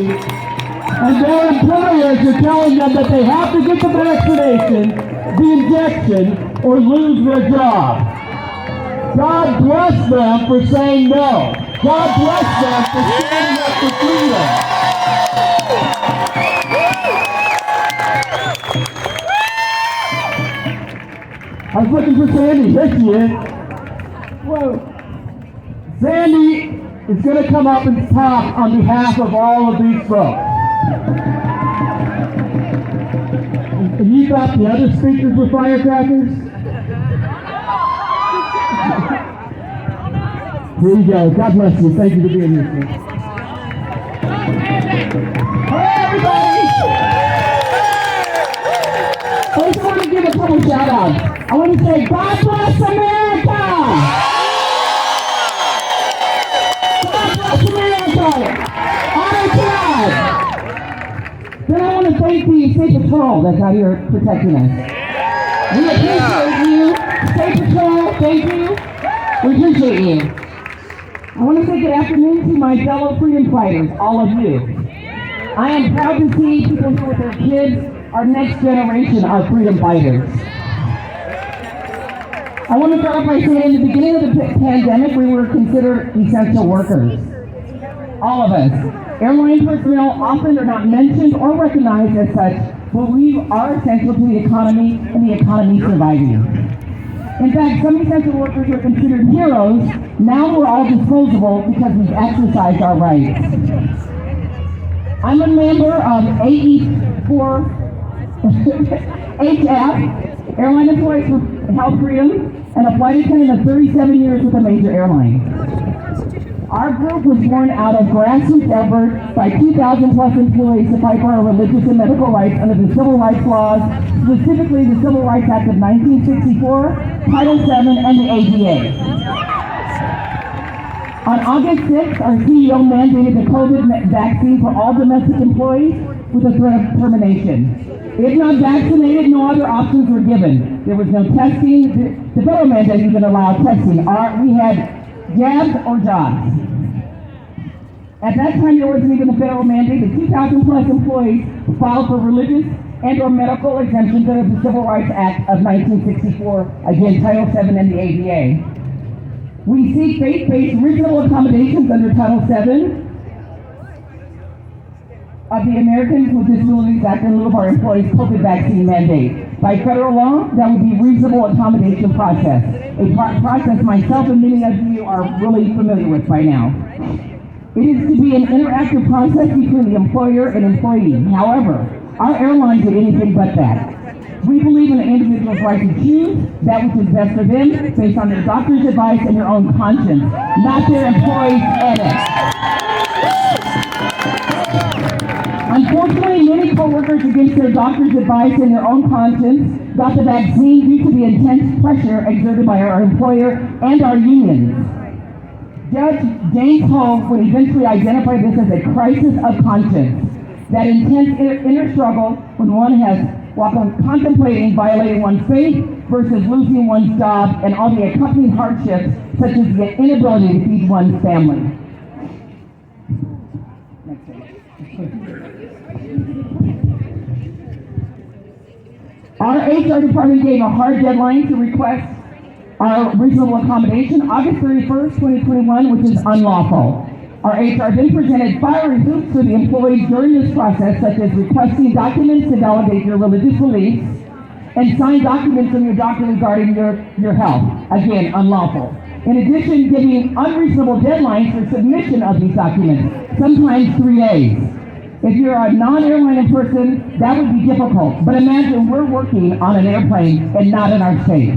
and their employers are telling them that they have to get the vaccination, the injection, or lose their job. God bless them for saying no. God bless them for standing up for freedom. I was looking for Sandy. Here she is. Whoa. Sandy is going to come up and talk on behalf of all of these folks. And you thought the other speakers were firecrackers? Here you go. God bless you. Thank you for being here. Hey, everybody! I just want to give a couple shout outs. I want to say, God bless America! Then I want to thank the State Patrol that's out here protecting us. We appreciate you. State Patrol, thank you. We appreciate you. I want to say good afternoon to my fellow freedom fighters, all of you. I am proud to see people here with their kids, our next generation of freedom fighters. I want to start off by saying in the beginning of the pandemic, we were considered essential workers. All of us. Airline personnel often are not mentioned or recognized as such, but we are essential to the economy and the economy surviving. In fact, some essential workers are considered heroes. Now we're all disposable because we've exercised our rights. I'm a member of AE4HF, Airline Employees for Health Freedom, and a flight attendant of 37 years with a major airline. Our group was born out of grassroots effort by 2,000 plus employees to fight for our religious and medical rights under the civil rights laws, specifically the Civil Rights Act of 1964, Title VII, and the ADA. On August 6th, our CEO mandated the COVID vaccine for all domestic employees with a threat of termination. If not vaccinated, no other options were given. There was no testing. The federal mandate even allowed testing. We had jabs or jobs. At that time, there wasn't even a federal mandate. The 2,000 plus employees filed for religious and or medical exemptions under the Civil Rights Act of 1964, again, Title VII and the ADA. We seek faith-based reasonable accommodations under Title VII of the Americans with Disabilities Act in lieu of our employees' COVID vaccine mandate. By federal law, that would be reasonable accommodation process, a process myself and many of you are really familiar with by now. It is to be an interactive process between the employer and employee. However, our airline did anything but that. We believe in an individual's right to choose that which is best for them based on their doctor's advice and their own conscience, not their employee's edit. Unfortunately, many co-workers against their doctor's advice and their own conscience got the vaccine due to the intense pressure exerted by our employer and our unions. Judge James Hove would eventually identify this as a crisis of conscience, that intense inner struggle when one has, while contemplating violating one's faith versus losing one's job and all the accompanying hardships such as the inability to feed one's family. Our HR department gave a hard deadline to request our reasonable accommodation, August 31st, 2021, which is unlawful. Our HR then presented fiery hoops for the employees during this process, such as requesting documents to validate your religious beliefs and sign documents from your doctor regarding your health. Again, unlawful. In addition, giving unreasonable deadlines for submission of these documents, sometimes 3 days. If you're a non-airline person, that would be difficult. But imagine we're working on an airplane and not in our state.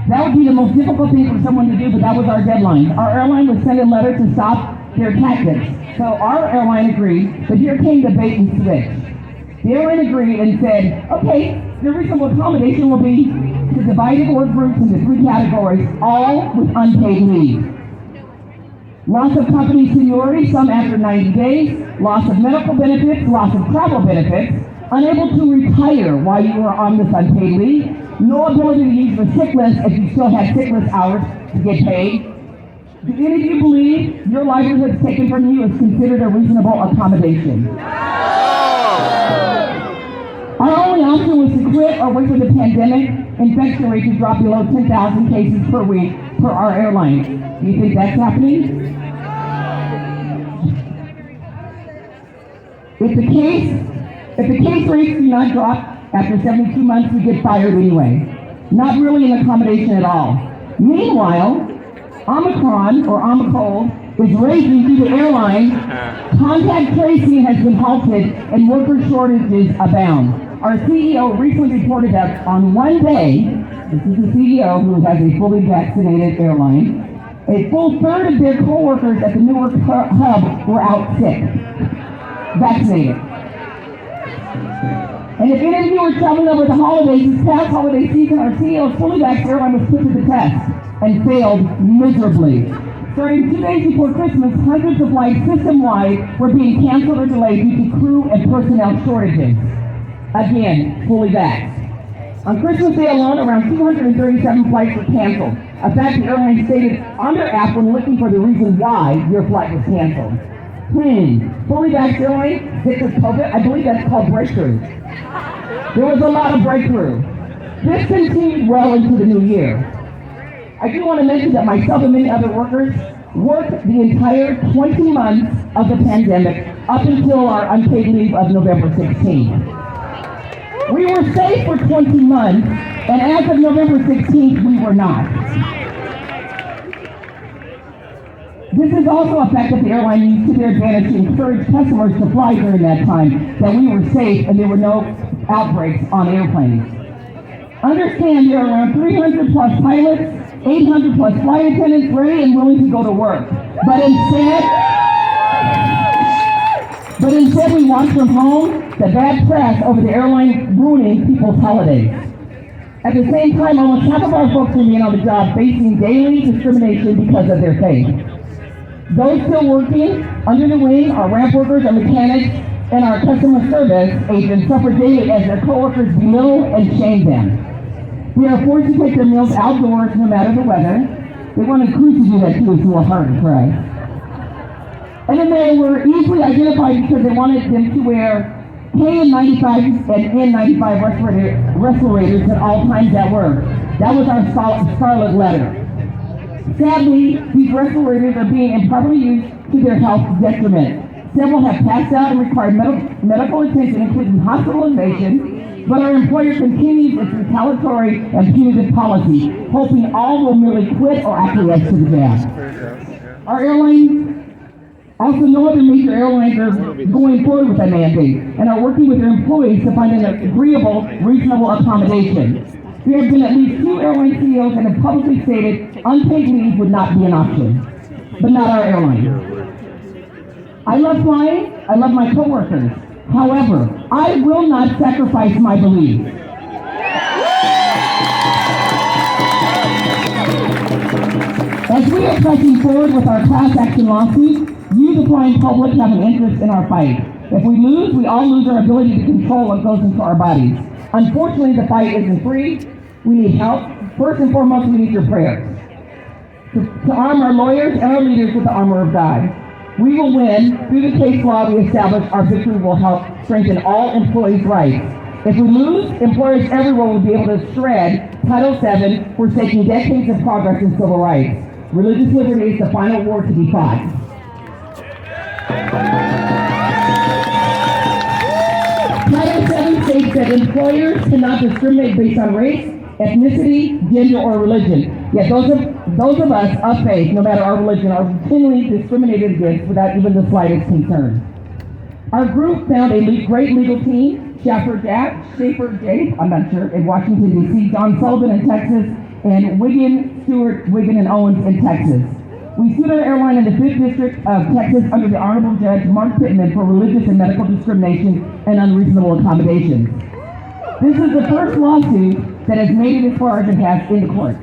That would be the most difficult thing for someone to do, but that was our deadline. Our airline would send a letter to stop their tactics. So our airline agreed, but here came the bait and switch. The airline agreed and said, okay, the reasonable accommodation will be to divide the work groups into 3 categories, all with unpaid leave. Loss of company seniority, some after 90 days, loss of medical benefits, loss of travel benefits, unable to retire while you were on this unpaid leave, no ability to use the sick list if you still had sick list hours to get paid. Do any of you believe your livelihood taken from you is considered a reasonable accommodation? Our only option was to quit or wait for the pandemic infection rate to drop below 10,000 cases per week for our airline. Do you think that's happening? If the case rates do not drop after 72 months, we get fired anyway. Not really an accommodation at all. Meanwhile, Omicron or Omicron is raging through the airline. Contact tracing has been halted and worker shortages abound. Our CEO recently reported that on one day, this is the CEO who has a fully vaccinated airline, a full third of their co-workers at the Newark hub were out sick, vaccinated. And if any of you were traveling over the holidays, this past holiday season, our CEO's fully vaccinated airline was put to the test and failed miserably. Starting 2 days before Christmas, hundreds of flights system-wide were being canceled or delayed due to crew and personnel shortages. Again, fully vaxxed. On Christmas Day alone, around 237 flights were canceled. A fact the airline stated on their app when looking for the reason why your flight was canceled. Fully vaxxed airline, hit with COVID, I believe that's called breakthrough. There was a lot of breakthrough. This continued well into the new year. I do want to mention that myself and many other workers worked the entire 20 months of the pandemic up until our unpaid leave of November 16th. We were safe for 20 months, and as of November 16th, we were not. This is also a fact that the airline used to their advantage to encourage customers to fly during that time, that we were safe and there were no outbreaks on airplanes. Understand there are around 300 plus pilots, 800 plus flight attendants ready and willing to go to work. But instead we watch from home the bad press over the airline ruining people's holidays. At the same time, almost half of our folks remain on the job facing daily discrimination because of their faith. Those still working under the wing are ramp workers and mechanics, and our customer service agents suffer daily as their coworkers belittle and shame them. They are forced to take their meals outdoors no matter the weather. They wanted crews to do that too, so a hard cry. And then they were easily identified because they wanted them to wear KN95 and N95 respirators at all times at work. That was our scarlet letter. Sadly, these respirators are being improperly used to their health detriment. Several have passed out and required medical attention, including hospitalization, but our employer continues its retaliatory and punitive policy, hoping all will merely quit or acquiesce to the jab. Our airlines, also no other major airlines are going forward with that mandate and are working with their employees to find an agreeable, reasonable accommodation. There have been at least 2 airline CEOs that have publicly stated unpaid leave would not be an option, but not our airline. I love flying, I love my coworkers. However, I will not sacrifice my belief. As we are pressing forward with our class action lawsuit, you, the flying public, have an interest in our fight. If we lose, we all lose our ability to control what goes into our bodies. Unfortunately, the fight isn't free. We need help. First and foremost, we need your prayers. To arm our lawyers and our leaders with the armor of God. We will win. Through the case law we establish, our victory will help strengthen all employees' rights. If we lose, employers everywhere will be able to shred Title VII, forsaking decades of progress in civil rights. Religious liberty is the final war to be fought. Title VII states that employers cannot discriminate based on race, ethnicity, gender, or religion. Yet those of us of faith, no matter our religion, are continually discriminated against without even the slightest concern. Our group found a great legal team, Schaefer J, I'm not sure, in Washington, D.C., John Sullivan in Texas, and Wiggin, Stewart, Wiggin, and Owens in Texas. We sued our airline in the 5th District of Texas under the Honorable Judge Mark Pittman for religious and medical discrimination and unreasonable accommodations. This is the first lawsuit that has made it as far as it has in the court.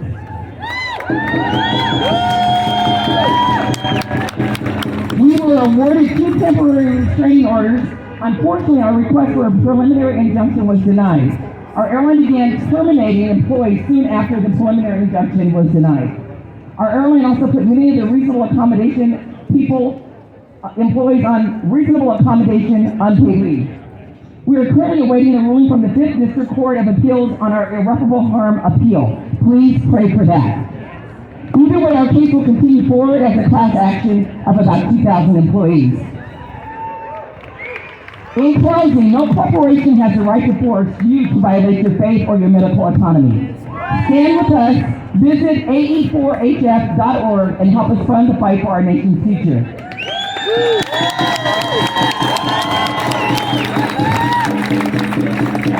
We were awarded 2 temporary restraining orders. Unfortunately, our request for a preliminary injunction was denied. Our airline began terminating employees soon after the preliminary injunction was denied. Our airline also put many of the reasonable accommodation employees on reasonable accommodation unpaid leave. We are currently awaiting a ruling from the 5th District Court of Appeals on our irreparable harm appeal. Please pray for that. Either way, our case will continue forward as a class action of about 2,000 employees. In closing, no corporation has the right to force you to violate your faith or your medical autonomy. Stand with us, visit ae4hf.org, and help us fund the fight for our nation's future.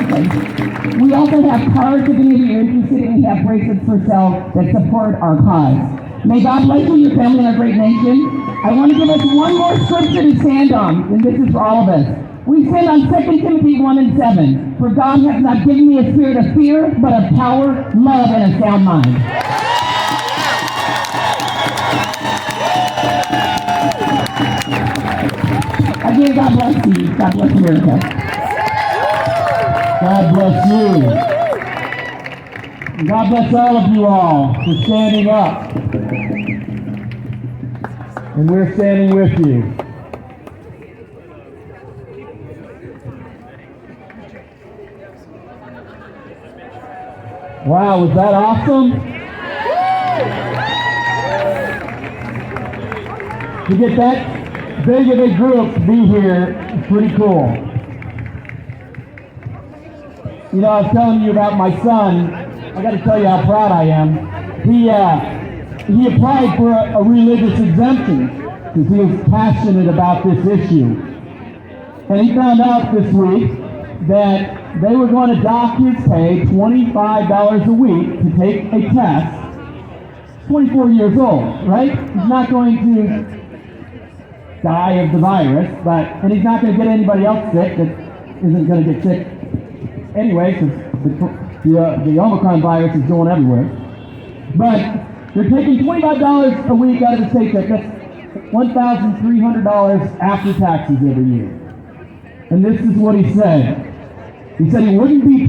Okay. We also have cards if any of you are interested, and we have bracelets for sale that support our cause. May God bless you, your family, and our great nation. I want to give us one more scripture to stand on, and this is for all of us. We stand on 2 Timothy 1:7. For God has not given me a spirit of fear, but of power, love, and a sound mind. Again, God bless you. God bless America. God bless you. And God bless all of you all for standing up. And we're standing with you. Wow, was that awesome? To get that big of a group to be here is pretty cool. You know, I was telling you about my son. I got to tell you how proud I am. He applied for a religious exemption because he was passionate about this issue. And he found out this week that they were going to dock his pay $25 a week to take a test. 24 years old, right? He's not going to die of the virus, and he's not going to get anybody else sick that isn't going to get sick anyway, because the Omicron virus is going everywhere. But they're taking $25 a week out of his paycheck. That's $1,300 after taxes every year. And this is what he said. He said I wouldn't be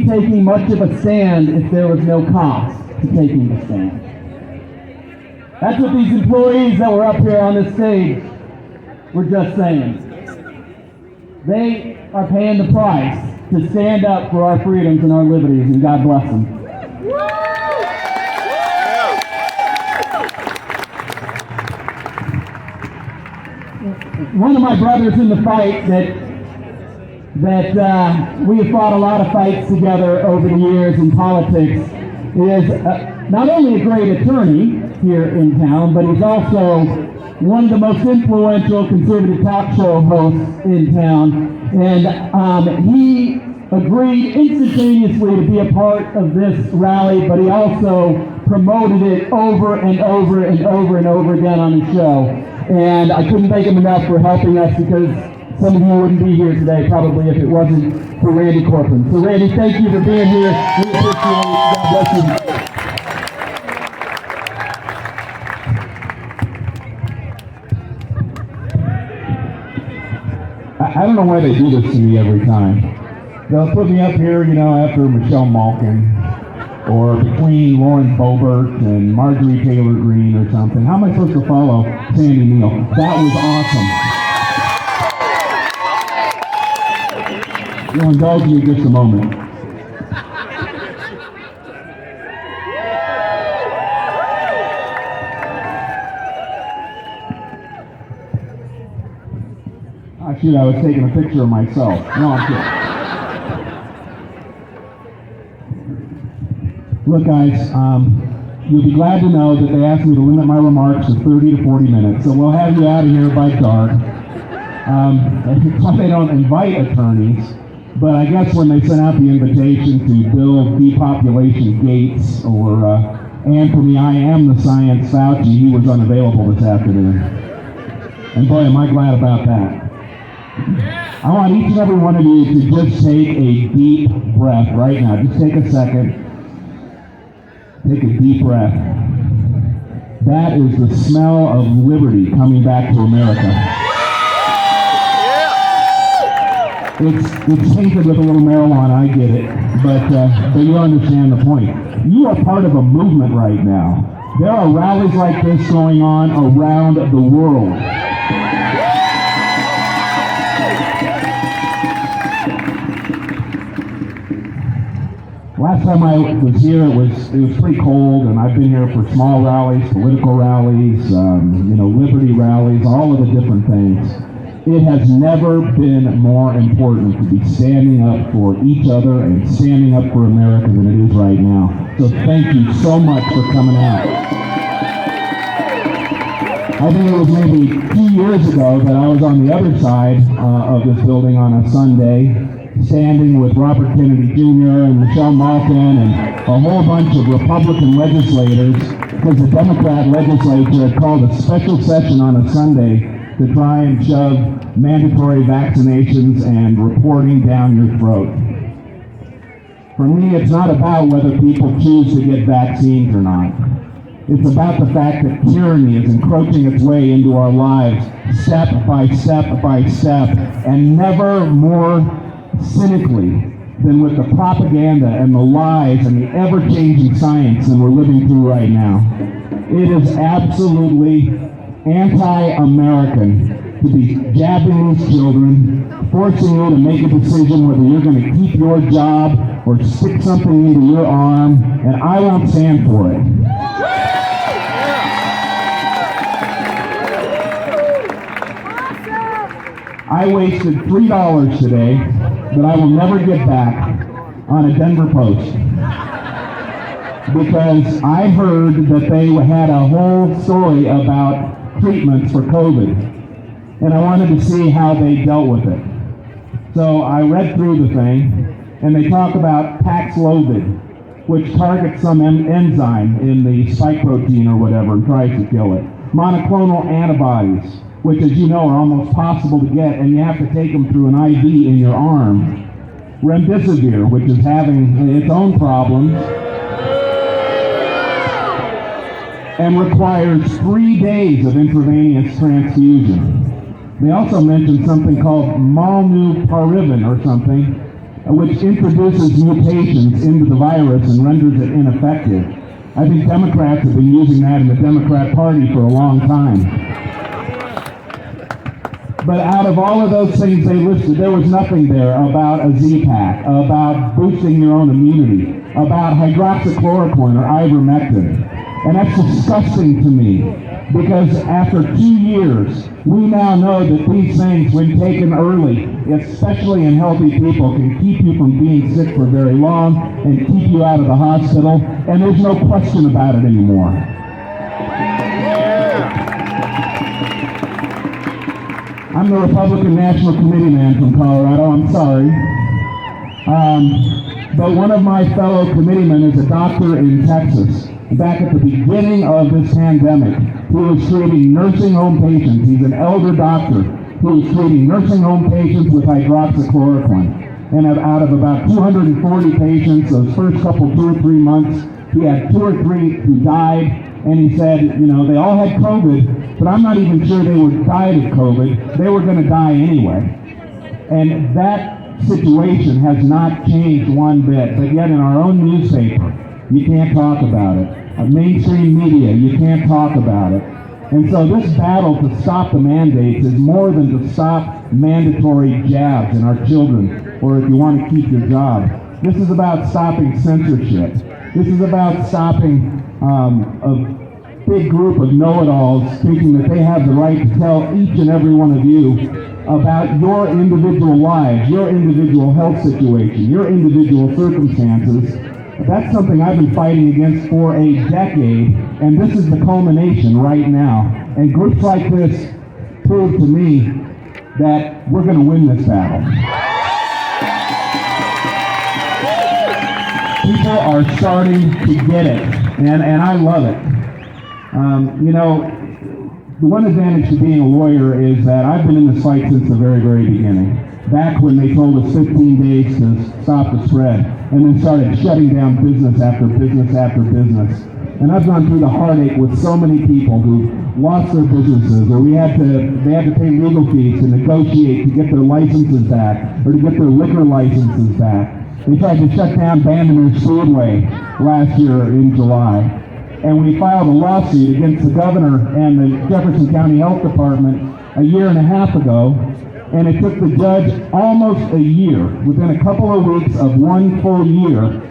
taking much of a stand if there was no cost to taking the stand. That's what these employees that were up here on this stage were just saying. They are paying the price to stand up for our freedoms and our liberties, and God bless them. one of my brothers in the fight that we have fought a lot of fights together over the years in politics is not only a great attorney here in town, but he's also one of the most influential conservative talk show hosts in town. And he agreed instantaneously to be a part of this rally, but he also promoted it over and over and over and over again on his show. And I couldn't thank him enough for helping us, because some of you wouldn't be here today probably if it wasn't for Randy Corcoran. So Randy, thank you for being here. We appreciate it. God bless you. I don't know why they do this to me every time. They'll put me up here, after Michelle Malkin, or between Lauren Boebert and Marjorie Taylor Greene or something. How am I supposed to follow Sandy Neal? That was awesome. You'll indulge me just a moment. Shoot, I was taking a picture of myself. No, I'm kidding. Look, guys, you'll be glad to know that they asked me to limit my remarks to 30 to 40 minutes, so we'll have you out of here by dark. They don't invite attorneys, but I guess when they sent out the invitation to build depopulation gates, or Anthony, I am the science Fauci, he was unavailable this afternoon. And boy, am I glad about that. I want each and every one of you to just take a deep breath right now. Just take a second. Take a deep breath. That is the smell of liberty coming back to America. It's tainted with a little marijuana, I get it, but you understand the point. You are part of a movement right now. There are rallies like this going on around the world. Last time I was here, it was pretty cold, and I've been here for small rallies, political rallies, liberty rallies, all of the different things. It has never been more important to be standing up for each other and standing up for America than it is right now. So thank you so much for coming out. I think it was maybe 2 years ago that I was on the other side of this building on a Sunday, standing with Robert Kennedy Jr. and Michelle Malkin and a whole bunch of Republican legislators, because the Democrat legislature had called a special session on a Sunday to try and shove mandatory vaccinations and reporting down your throat. For me, it's not about whether people choose to get vaccines or not. It's about the fact that tyranny is encroaching its way into our lives, step by step by step, and never more cynically than with the propaganda and the lies and the ever-changing science that we're living through right now. It is absolutely anti-American to be jabbing these children, forcing you to make a decision whether you're going to keep your job or stick something into your arm, and I won't stand for it. I wasted $3 today that I will never get back on a Denver Post, because I heard that they had a whole story about treatments for COVID, and I wanted to see how they dealt with it. So I read through the thing, and they talk about Paxlovid, which targets some enzyme in the spike protein or whatever and tries to kill it. Monoclonal antibodies, which, as you know, are almost possible to get, and you have to take them through an IV in your arm. Remdesivir, which is having its own problems, and requires 3 days of intravenous transfusion. They also mentioned something called molnupiravir or something, which introduces mutations into the virus and renders it ineffective. I think Democrats have been using that in the Democrat Party for a long time. But out of all of those things they listed, there was nothing there about a Z-Pack, about boosting your own immunity, about hydroxychloroquine or ivermectin. And that's disgusting to me, because after 2 years, we now know that these things, when taken early, especially in healthy people, can keep you from being sick for very long and keep you out of the hospital, and there's no question about it anymore. I'm the Republican National Committee man from Colorado, I'm sorry. But one of my fellow committeemen is a doctor in Texas. Back at the beginning of this pandemic, he was treating nursing home patients. He's an elder doctor who was treating nursing home patients with hydroxychloroquine. And out of about 240 patients, those first couple 2 or 3 months, he had 2 or 3 who died. And he said, you know, they all had COVID, but I'm not even sure they were died of COVID. They were going to die anyway. And that situation has not changed one bit. But yet in our own newspaper, you can't talk about it. Mainstream media, you can't talk about it. And so this battle to stop the mandates is more than to stop mandatory jabs in our children, or if you want to keep your job. This is about stopping censorship. This is about stopping a big group of know-it-alls thinking that they have the right to tell each and every one of you about your individual lives, your individual health situation, your individual circumstances. That's something I've been fighting against for a decade, and this is the culmination right now. And groups like this prove to me that we're going to win this battle. People are starting to get it, and I love it. You know, the one advantage to being a lawyer is that I've been in this fight since the very, very beginning. Back when they told us 15 days to stop the spread, and then started shutting down business after business after business. And I've gone through the heartache with so many people who lost their businesses, or they had to pay legal fees to negotiate to get their licenses back, or to get their liquor licenses back. They tried to shut down Vandermeer Speedway last year in July. And we filed a lawsuit against the governor and the Jefferson County Health Department a year and a half ago. And it took the judge almost a year, within a couple of weeks of 1 full year,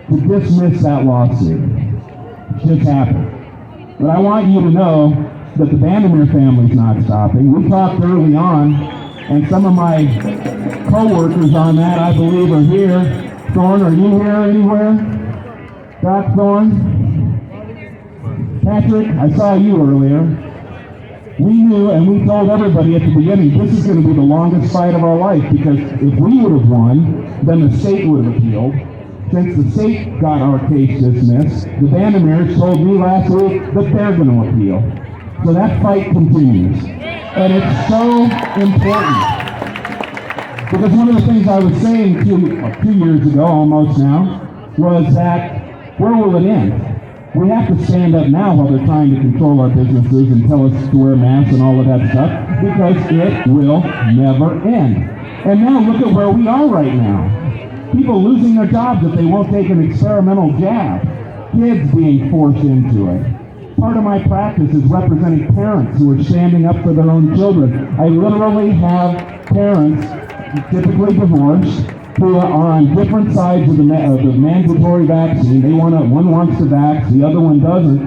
to dismiss that lawsuit. It just happened. But I want you to know that the Vandermeer family's not stopping. We talked early on, and some of my co-workers on that, I believe, are here. Thorne, are you here anywhere? Doc Thorne? Patrick, I saw you earlier. We knew, and we told everybody at the beginning, this is going to be the longest fight of our life, because if we would have won, then the state would have appealed. Since the state got our case dismissed, the Vandermeers told me last week that they're going to appeal. So that fight continues. And it's so important. Because one of the things I was saying 2 years ago, almost now, was that where will it end? We have to stand up now while they're trying to control our businesses and tell us to wear masks and all of that stuff, because it will never end. And now look at where we are right now. People losing their jobs if they won't take an experimental jab. Kids being forced into it. Part of my practice is representing parents who are standing up for their own children. I literally have parents, typically divorced, who are on different sides of the mandatory vaccine. One wants to vax, the other one doesn't.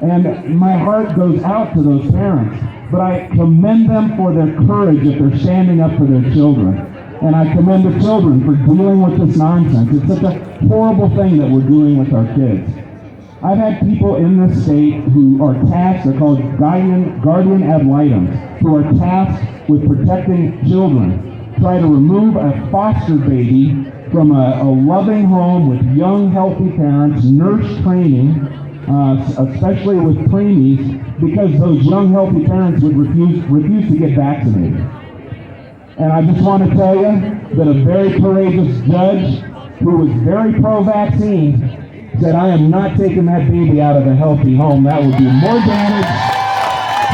And my heart goes out to those parents. But I commend them for their courage if they're standing up for their children. And I commend the children for dealing with this nonsense. It's such a horrible thing that we're doing with our kids. I've had people in this state who are tasked, they're called guardian ad litem, who are tasked with protecting children. Try to remove a foster baby from a loving home with young, healthy parents, nurse training, especially with preemies, because those young, healthy parents would refuse to get vaccinated. And I just want to tell you that a very courageous judge who was very pro-vaccine said, I am not taking that baby out of a healthy home. That would do more damage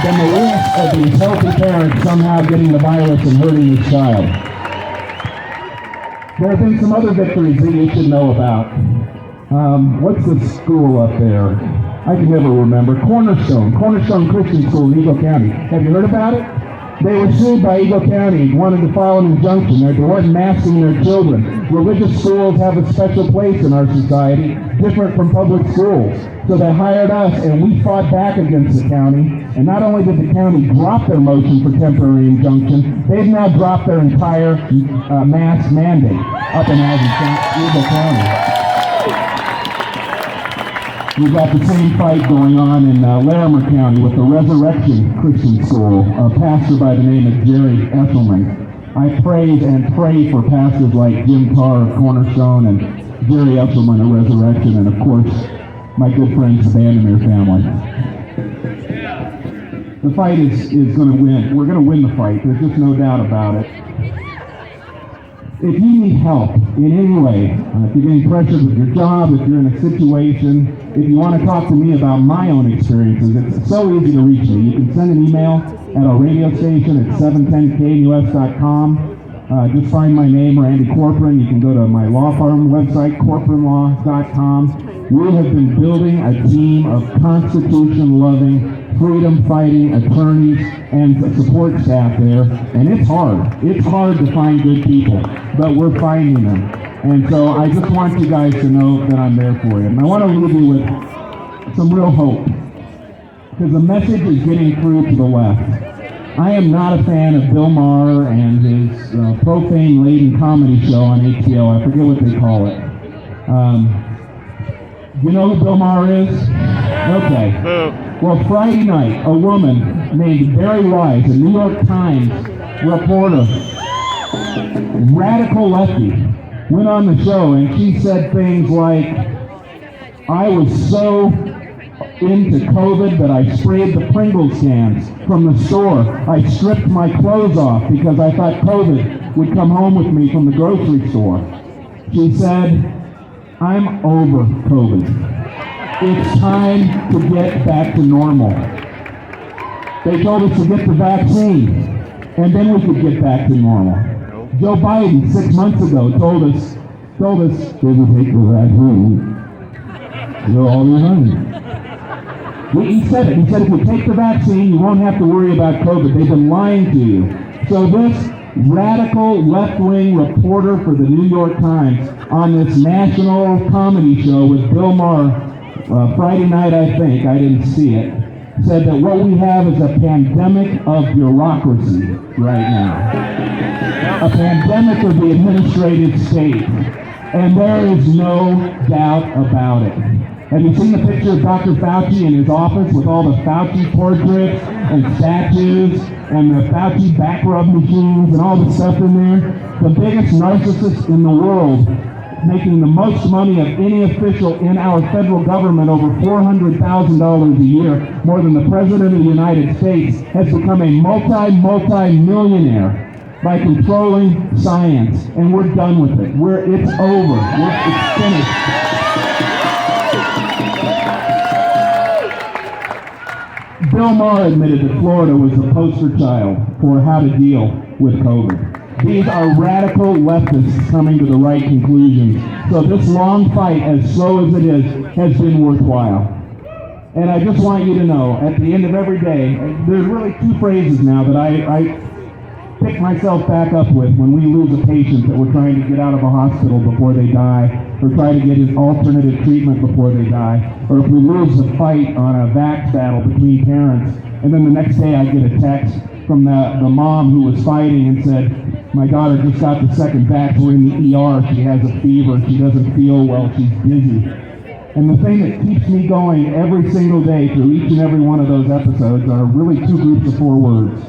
than the risk of these healthy parents somehow getting the virus and hurting this child. There have been some other victories that you should know about. What's the school up there? I can never remember. Cornerstone Christian School in Eagle County. Have you heard about it? They were sued by Eagle County, wanted to file an injunction. They weren't masking their children. Religious schools have a special place in our society, different from public schools. So they hired us, and we fought back against the county. And not only did the county drop their motion for temporary injunction, they've now dropped their entire mask mandate up in Eagle County. We've got the same fight going on in Larimer County with the Resurrection Christian School, a pastor by the name of Jerry Esselman. I praise and pray for pastors like Jim Carr of Cornerstone and Jerry Esselman of Resurrection, and of course, my good friends, the Vandermeer family. The fight is going to win. We're going to win the fight. There's just no doubt about it. If you need help in any way, if you're getting pressured with your job, if you're in a situation, if you want to talk to me about my own experiences, it's so easy to reach me. You can send an email at our radio station at 710knus.com. Just find my name, Randy Corcoran. You can go to my law firm website, corcoranlaw.com. We have been building a team of Constitution-loving, freedom-fighting attorneys and support staff there, and it's hard. It's hard to find good people, but we're finding them. And so I just want you guys to know that I'm there for you. And I want to leave you with some real hope, because the message is getting through to the left. I am not a fan of Bill Maher and his profane-laden comedy show on HBO. I forget what they call it. You know who Bill Maher is? Okay. Well, Friday night, a woman named Barry Wise, a New York Times reporter, radical lefty, went on the show and she said things like, I was so into COVID that I sprayed the Pringles cans from the store. I stripped my clothes off because I thought COVID would come home with me from the grocery store. She said, I'm over COVID. It's time to get back to normal. They told us to get the vaccine, and then we could get back to normal. Joe Biden 6 months ago told us, if you take the vaccine, you'll all be fine. He said it. He said if you take the vaccine, you won't have to worry about COVID. They've been lying to you. So this radical left-wing reporter for the New York Times on this national comedy show with Bill Maher, Friday night I think, I didn't see it, said that what we have is a pandemic of bureaucracy right now. A pandemic of the administrative state. And there is no doubt about it. Have you seen the picture of Dr. Fauci in his office with all the Fauci portraits and statues and the Fauci back rub machines and all the stuff in there? The biggest narcissist in the world, making the most money of any official in our federal government, over $400,000 a year, more than the President of the United States, has become a multi-millionaire by controlling science. And we're done with it. It's over. It's finished. Bill Maher admitted that Florida was the poster child for how to deal with COVID. These are radical leftists coming to the right conclusions. So this long fight, as slow as it is, has been worthwhile. And I just want you to know, at the end of every day, there's really two phrases now that I pick myself back up with when we lose a patient that we're trying to get out of a hospital before they die, or try to get an alternative treatment before they die, or if we lose a fight on a vax battle between parents, and then the next day I get a text from the mom who was fighting and said, my daughter just got the second vax, we're in the ER, she has a fever, she doesn't feel well, she's dizzy. And the thing that keeps me going every single day through each and every one of those episodes are really two groups of 4 words.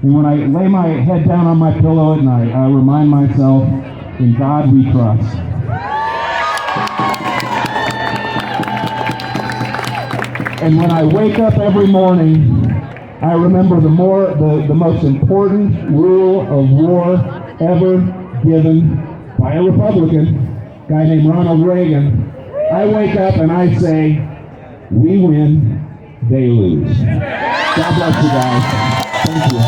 And when I lay my head down on my pillow at night, I remind myself, in God we trust. And when I wake up every morning, I remember the most important rule of war ever given by a Republican, a guy named Ronald Reagan. I wake up and I say, we win, they lose. God bless you guys. Thank you.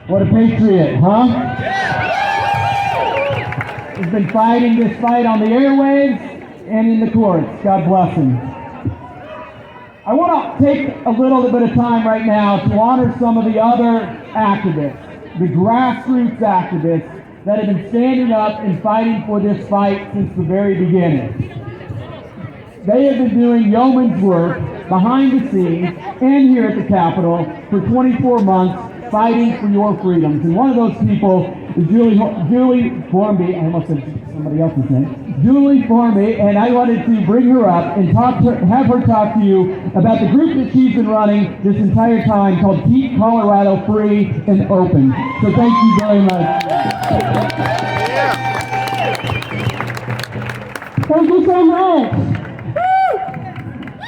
What a patriot, huh? He's been fighting this fight on the airwaves, and in the courts. God bless him. I want to take a little bit of time right now to honor some of the other activists, the grassroots activists that have been standing up and fighting for this fight since the very beginning. They have been doing yeoman's work behind the scenes and here at the Capitol for 24 months fighting for your freedoms. And one of those people is Julie Formby. I almost said somebody else's name. Julie Formby, and I wanted to bring her up and have her talk to you about the group that she's been running this entire time called Keep Colorado Free and Open. So thank you very much. Thank you so much.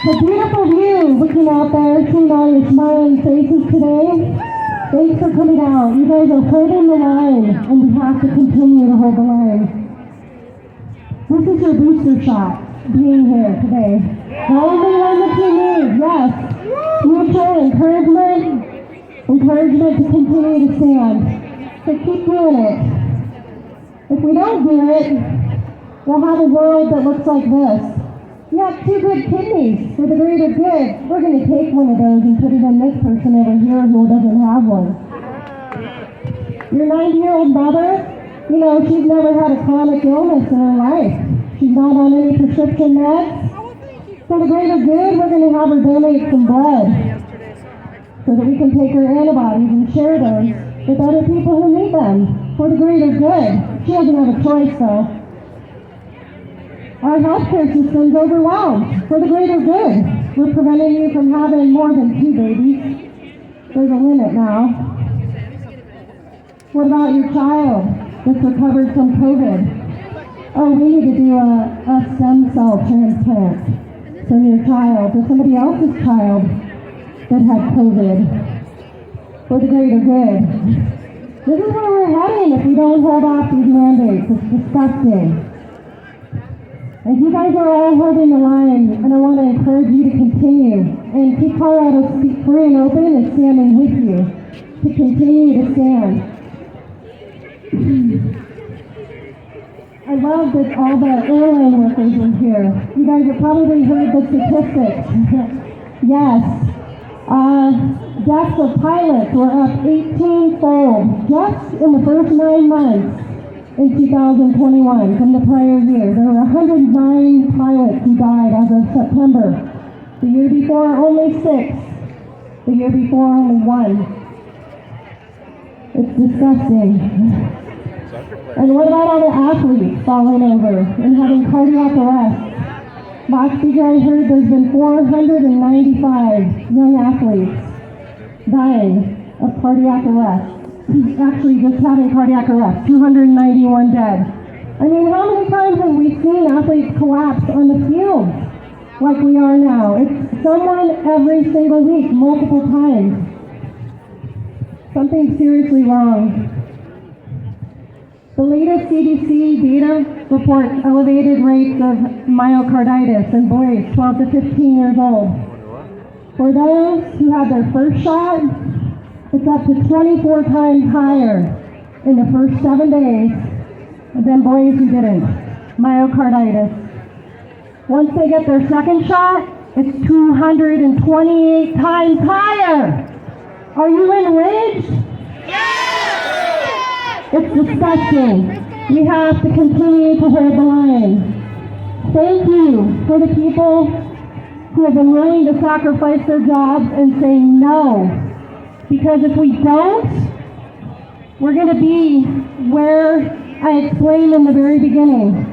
It's a beautiful view looking out there, seeing all your smiling faces today. Thanks for coming out. You guys are holding the line, and we have to continue to hold the line. This is your booster shot, being here today. The only one that you need, yes. Mutual encouragement to continue to stand. So keep doing it. If we don't do it, we'll have a world that looks like this. You have 2 good kidneys for the greater good. We're going to take one of those and put it in this person over here who doesn't have one. Your 90-year-old mother, you know, she's never had a chronic illness in her life. She's not on any prescription meds. For the greater good, we're going to have her donate some blood so that we can take her antibodies and share those with other people who need them for the greater good. She doesn't have a choice, though. Our healthcare system's overwhelmed for the greater good. We're preventing you from having more than 2 babies. There's a limit now. What about your child that's recovered from COVID? Oh, we need to do a stem cell transplant from your child to somebody else's child that had COVID for the greater good. This is where we're heading if we don't hold off these mandates. It's disgusting. And you guys are all holding the line, and I want to encourage you to continue. And Keep Colorado Free and Open is standing with you to continue to stand. I love that all the airline workers are here. You guys have probably heard the statistics. Yes. Deaths of pilots were up 18-fold just in the first 9 months. In 2021, from the prior year, there were 109 pilots who died as of September. The year before, only 6. The year before, only 1. It's disgusting. And what about all the athletes falling over and having cardiac arrest? Last year I heard there's been 495 young athletes dying of cardiac arrest. Actually just having cardiac arrest, 291 dead. I mean, how many times have we seen athletes collapse on the field like we are now? It's someone every single week, multiple times. Something's seriously wrong. The latest CDC data reports elevated rates of myocarditis in boys 12 to 15 years old. For those who had their first shot, it's up to 24 times higher in the first 7 days than boys who didn't. Myocarditis. Once they get their second shot, it's 228 times higher. Are you enraged? Yes! It's disgusting. We have to continue to hold the line. Thank you for the people who have been willing to sacrifice their jobs and say no. Because if we don't, we're going to be where I explained in the very beginning.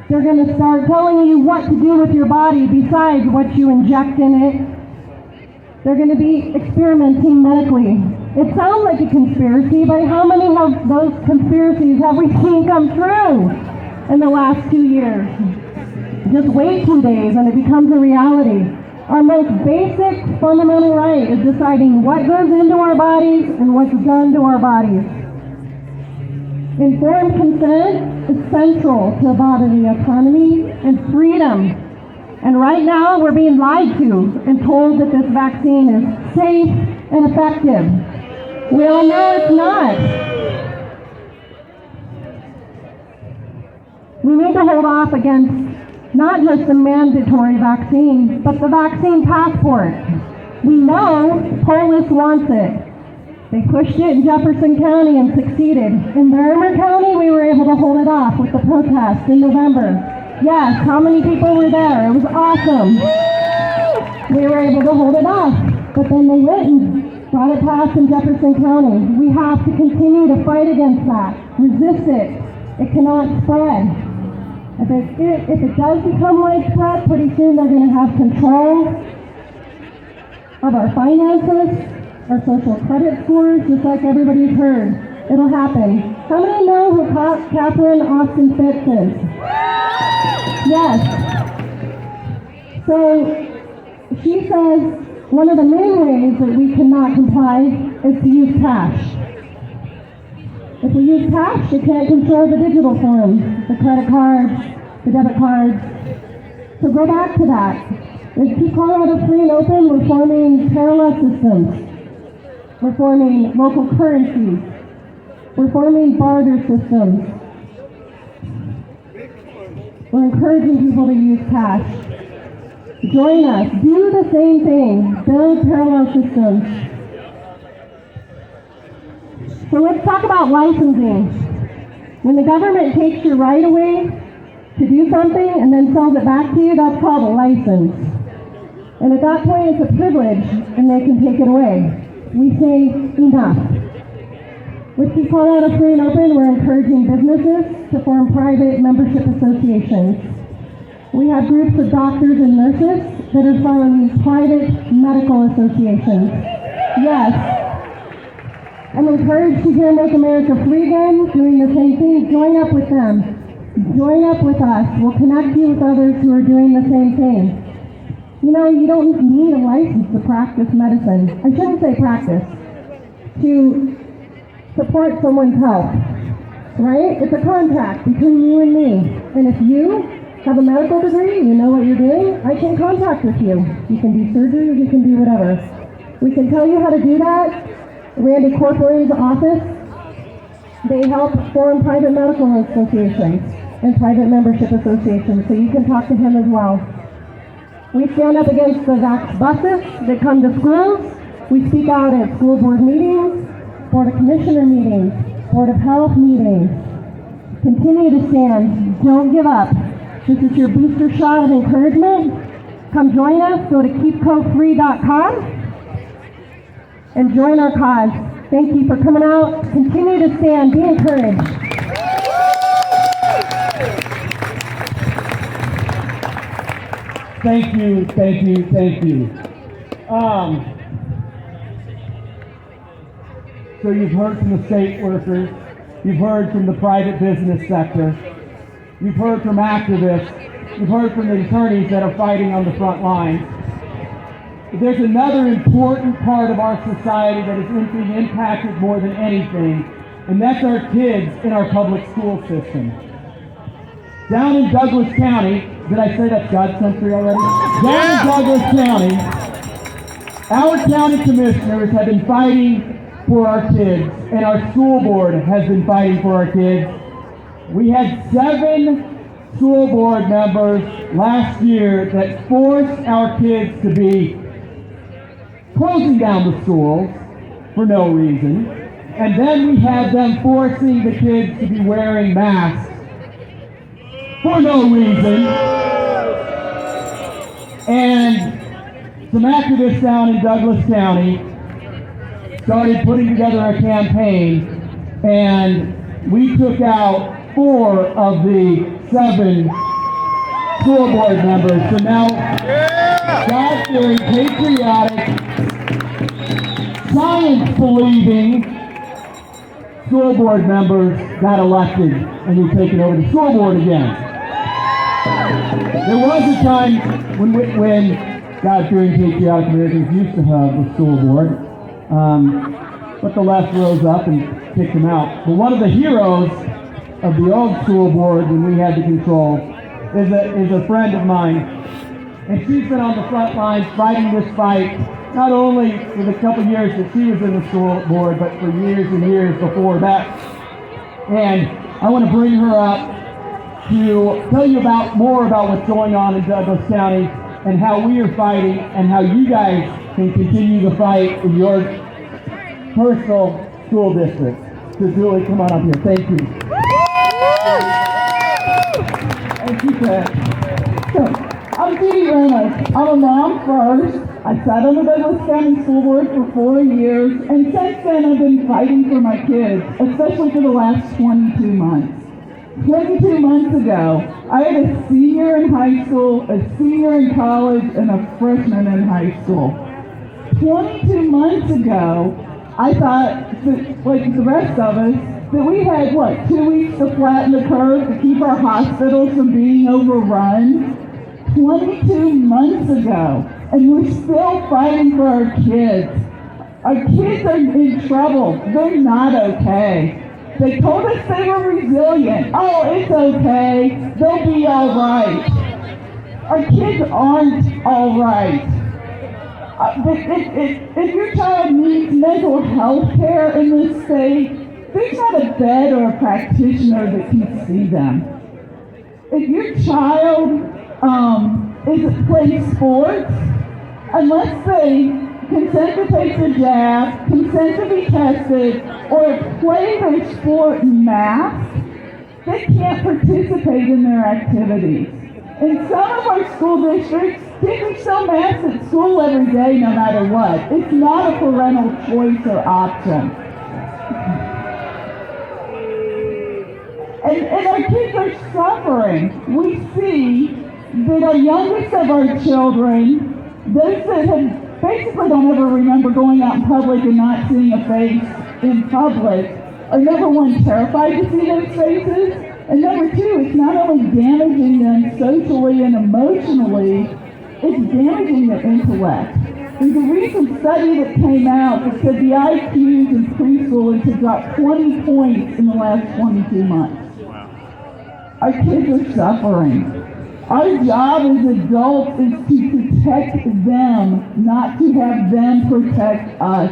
They're going to start telling you what to do with your body besides what you inject in it. They're going to be experimenting medically. It sounds like a conspiracy, but how many of those conspiracies have we seen come true in the last 2 years? Just wait 2 days and it becomes a reality. Our most basic fundamental right is deciding what goes into our bodies and what's done to our bodies. Informed consent is central to bodily autonomy and freedom. And right now we're being lied to and told that this vaccine is safe and effective. We all know it's not. We need to hold off against not just the mandatory vaccine, but the vaccine passport. We know Polis wants it. They pushed it in Jefferson County and succeeded. In Larimer County, we were able to hold it off with the protest in November. Yes, how many people were there? It was awesome. We were able to hold it off, but then they went and got it passed in Jefferson County. We have to continue to fight against that, resist it. It cannot spread. If it does become widespread, pretty soon they're going to have control of our finances, our social credit scores, just like everybody's heard. It'll happen. How many know who Catherine Austin Fitz is? Yes. So she says one of the main ways that we cannot comply is to use cash. If we use cash, we can't control the digital form, the credit cards, the debit cards. So go back to that. If Keep Colorado Free and Open, we're forming parallel systems. We're forming local currencies. We're forming barter systems. We're encouraging people to use cash. Join us. Do the same thing. Build parallel systems. So let's talk about licensing. When the government takes your right away to do something and then sells it back to you, that's called a license. And at that point, it's a privilege, and they can take it away. We say enough. With Keep Colorado Free and Open, we're encouraging businesses to form private membership associations. We have groups of doctors and nurses that are forming private medical associations. Yes. I'm encouraged to hear Make America Free Again doing the same thing. Join up with them. Join up with us. We'll connect you with others who are doing the same thing. You know, you don't need a license to practice medicine. I shouldn't say practice. To support someone's health, right? It's a contract between you and me. And if you have a medical degree, you know what you're doing, I can contract with you. You can do surgery, you can do whatever. We can tell you how to do that. Randy Corporation's office, they help form private medical associations and private membership associations, so you can talk to him as well. We stand up against the vax buses that come to schools. We speak out at school board meetings, Board of Commissioner meetings, Board of Health meetings. Continue to stand. Don't give up. This is your booster shot of encouragement. Come join us. Go to keepcofree.com and join our cause. Thank you for coming out. Continue to stand. Be encouraged. Thank you, thank you, thank you. So you've heard from the state workers, you've heard from the private business sector, you've heard from activists, you've heard from the attorneys that are fighting on the front lines. But there's another important part of our society that is being impacted more than anything, and that's our kids in our public school system. Down in Douglas County, did I say that's God's country already? Down in Douglas County, our county commissioners have been fighting for our kids, and our school board has been fighting for our kids. We had 7 school board members last year that forced our kids to be closing down the schools for no reason, and then we had them forcing the kids to be wearing masks for no reason. And some activists down in Douglas County started putting together a campaign, and we took out 4 of the 7 school board members. So now, God-fearing, patriotic, science-believing school board members got elected, and we've taken over the school board again. There was a time when God-fearing, patriotic Americans used to have the school board, but the left rose up and kicked them out. But one of the heroes of the old school board when we had the control is a friend of mine, and she's been on the front lines fighting this fight, not only for the couple years that she was in the school board, but for years and years before that. And I want to bring her up. to tell you more about what's going on in Douglas County and how we are fighting and how you guys can continue the fight in your personal school district. So Julie, come on up here. Thank you. Thank you, Chris. So, I'm Judy Reynolds. I'm a mom first. I sat on the Douglas County School Board for 4 years, and since then I've been fighting for my kids, especially for the last 22 months. 22 months ago, I had a senior in high school, a senior in college, and a freshman in high school. 22 months ago, I thought, that, like the rest of us, that we had, 2 weeks to flatten the curve to keep our hospitals from being overrun? 22 months ago, and we're still fighting for our kids. Our kids are in trouble. They're not okay. They told us they were resilient. Oh, it's okay. They'll be all right. Our kids aren't all right. If your child needs mental health care in this state, there's not a bed or a practitioner that can see them. If your child plays sports, unless they consent to take the jab, consent to be tested, or play their sport masked, they can't participate in their activities. In some of our school districts, kids are still masked at school every day no matter what. It's not a parental choice or option. And our kids are suffering. We see that our youngest of our children, those that basically don't ever remember going out in public and not seeing a face in public, are number one, terrified to see those faces, and number two, it's not only damaging them socially and emotionally, it's damaging their intellect. There's a recent study that came out that said the IQs in preschoolers have dropped 20 points in the last 22 months. Our kids are suffering. Our job as adults is to protect them, not to have them protect us.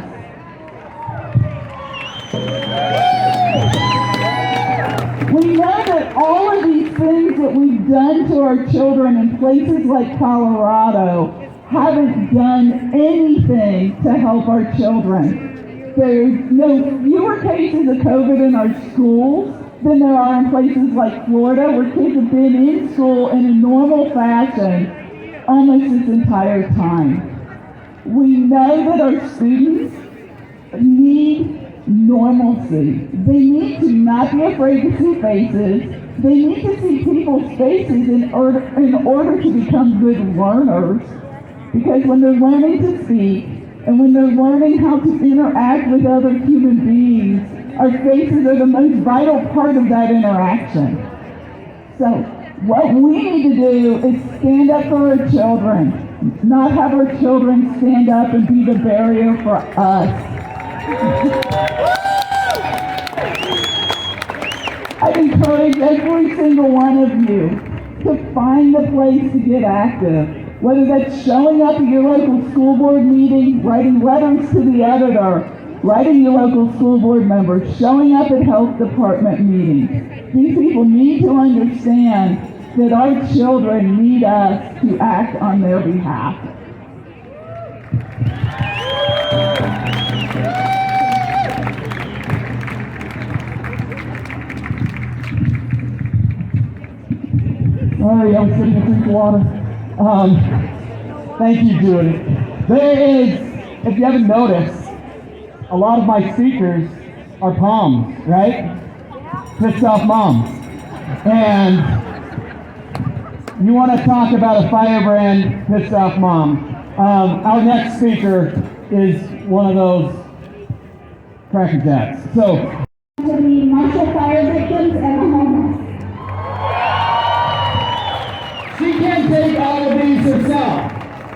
We know that all of these things that we've done to our children in places like Colorado haven't done anything to help our children. There's no fewer cases of COVID in our schools than there are in places like Florida, where kids have been in school in a normal fashion almost this entire time. We know that our students need normalcy. They need to not be afraid to see faces. They need to see people's faces in order to become good learners. Because when they're learning to speak, and when they're learning how to interact with other human beings, our faces are the most vital part of that interaction. So what we need to do is stand up for our children, not have our children stand up and be the barrier for us. I encourage every single one of you to find a place to get active. Whether that's showing up at your local school board meeting, writing letters to the editor, writing your local school board members, showing up at health department meetings. These people need to understand that our children need us to act on their behalf. Sorry, I was getting a drink of water. Thank you, Julie. There is, if you haven't noticed, a lot of my speakers are moms, right? Pissed off moms. And you want to talk about a firebrand pissed off mom. Our next speaker is one of those crackerjacks. So, To the Marshall Fire victims and the homeless. she can't take all of these herself.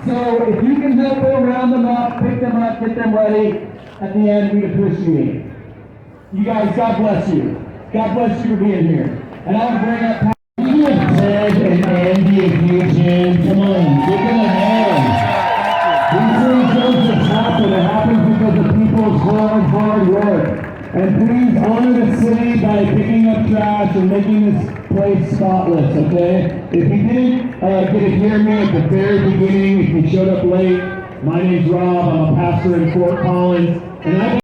So if you can help her round them up, pick them up, get them ready, at the end we'd appreciate it. You guys, God bless you. God bless you for being here. And I want to bring up Ted and Andy and Eugene. Come on, give them a hand. These things don't just happen. It happens because of people's hard work. And please honor the city by picking up trash and making this place spotless, okay? If you didn't get to hear me at the very beginning, if you showed up late, my name's Rob, I'm a pastor in Fort Collins, and I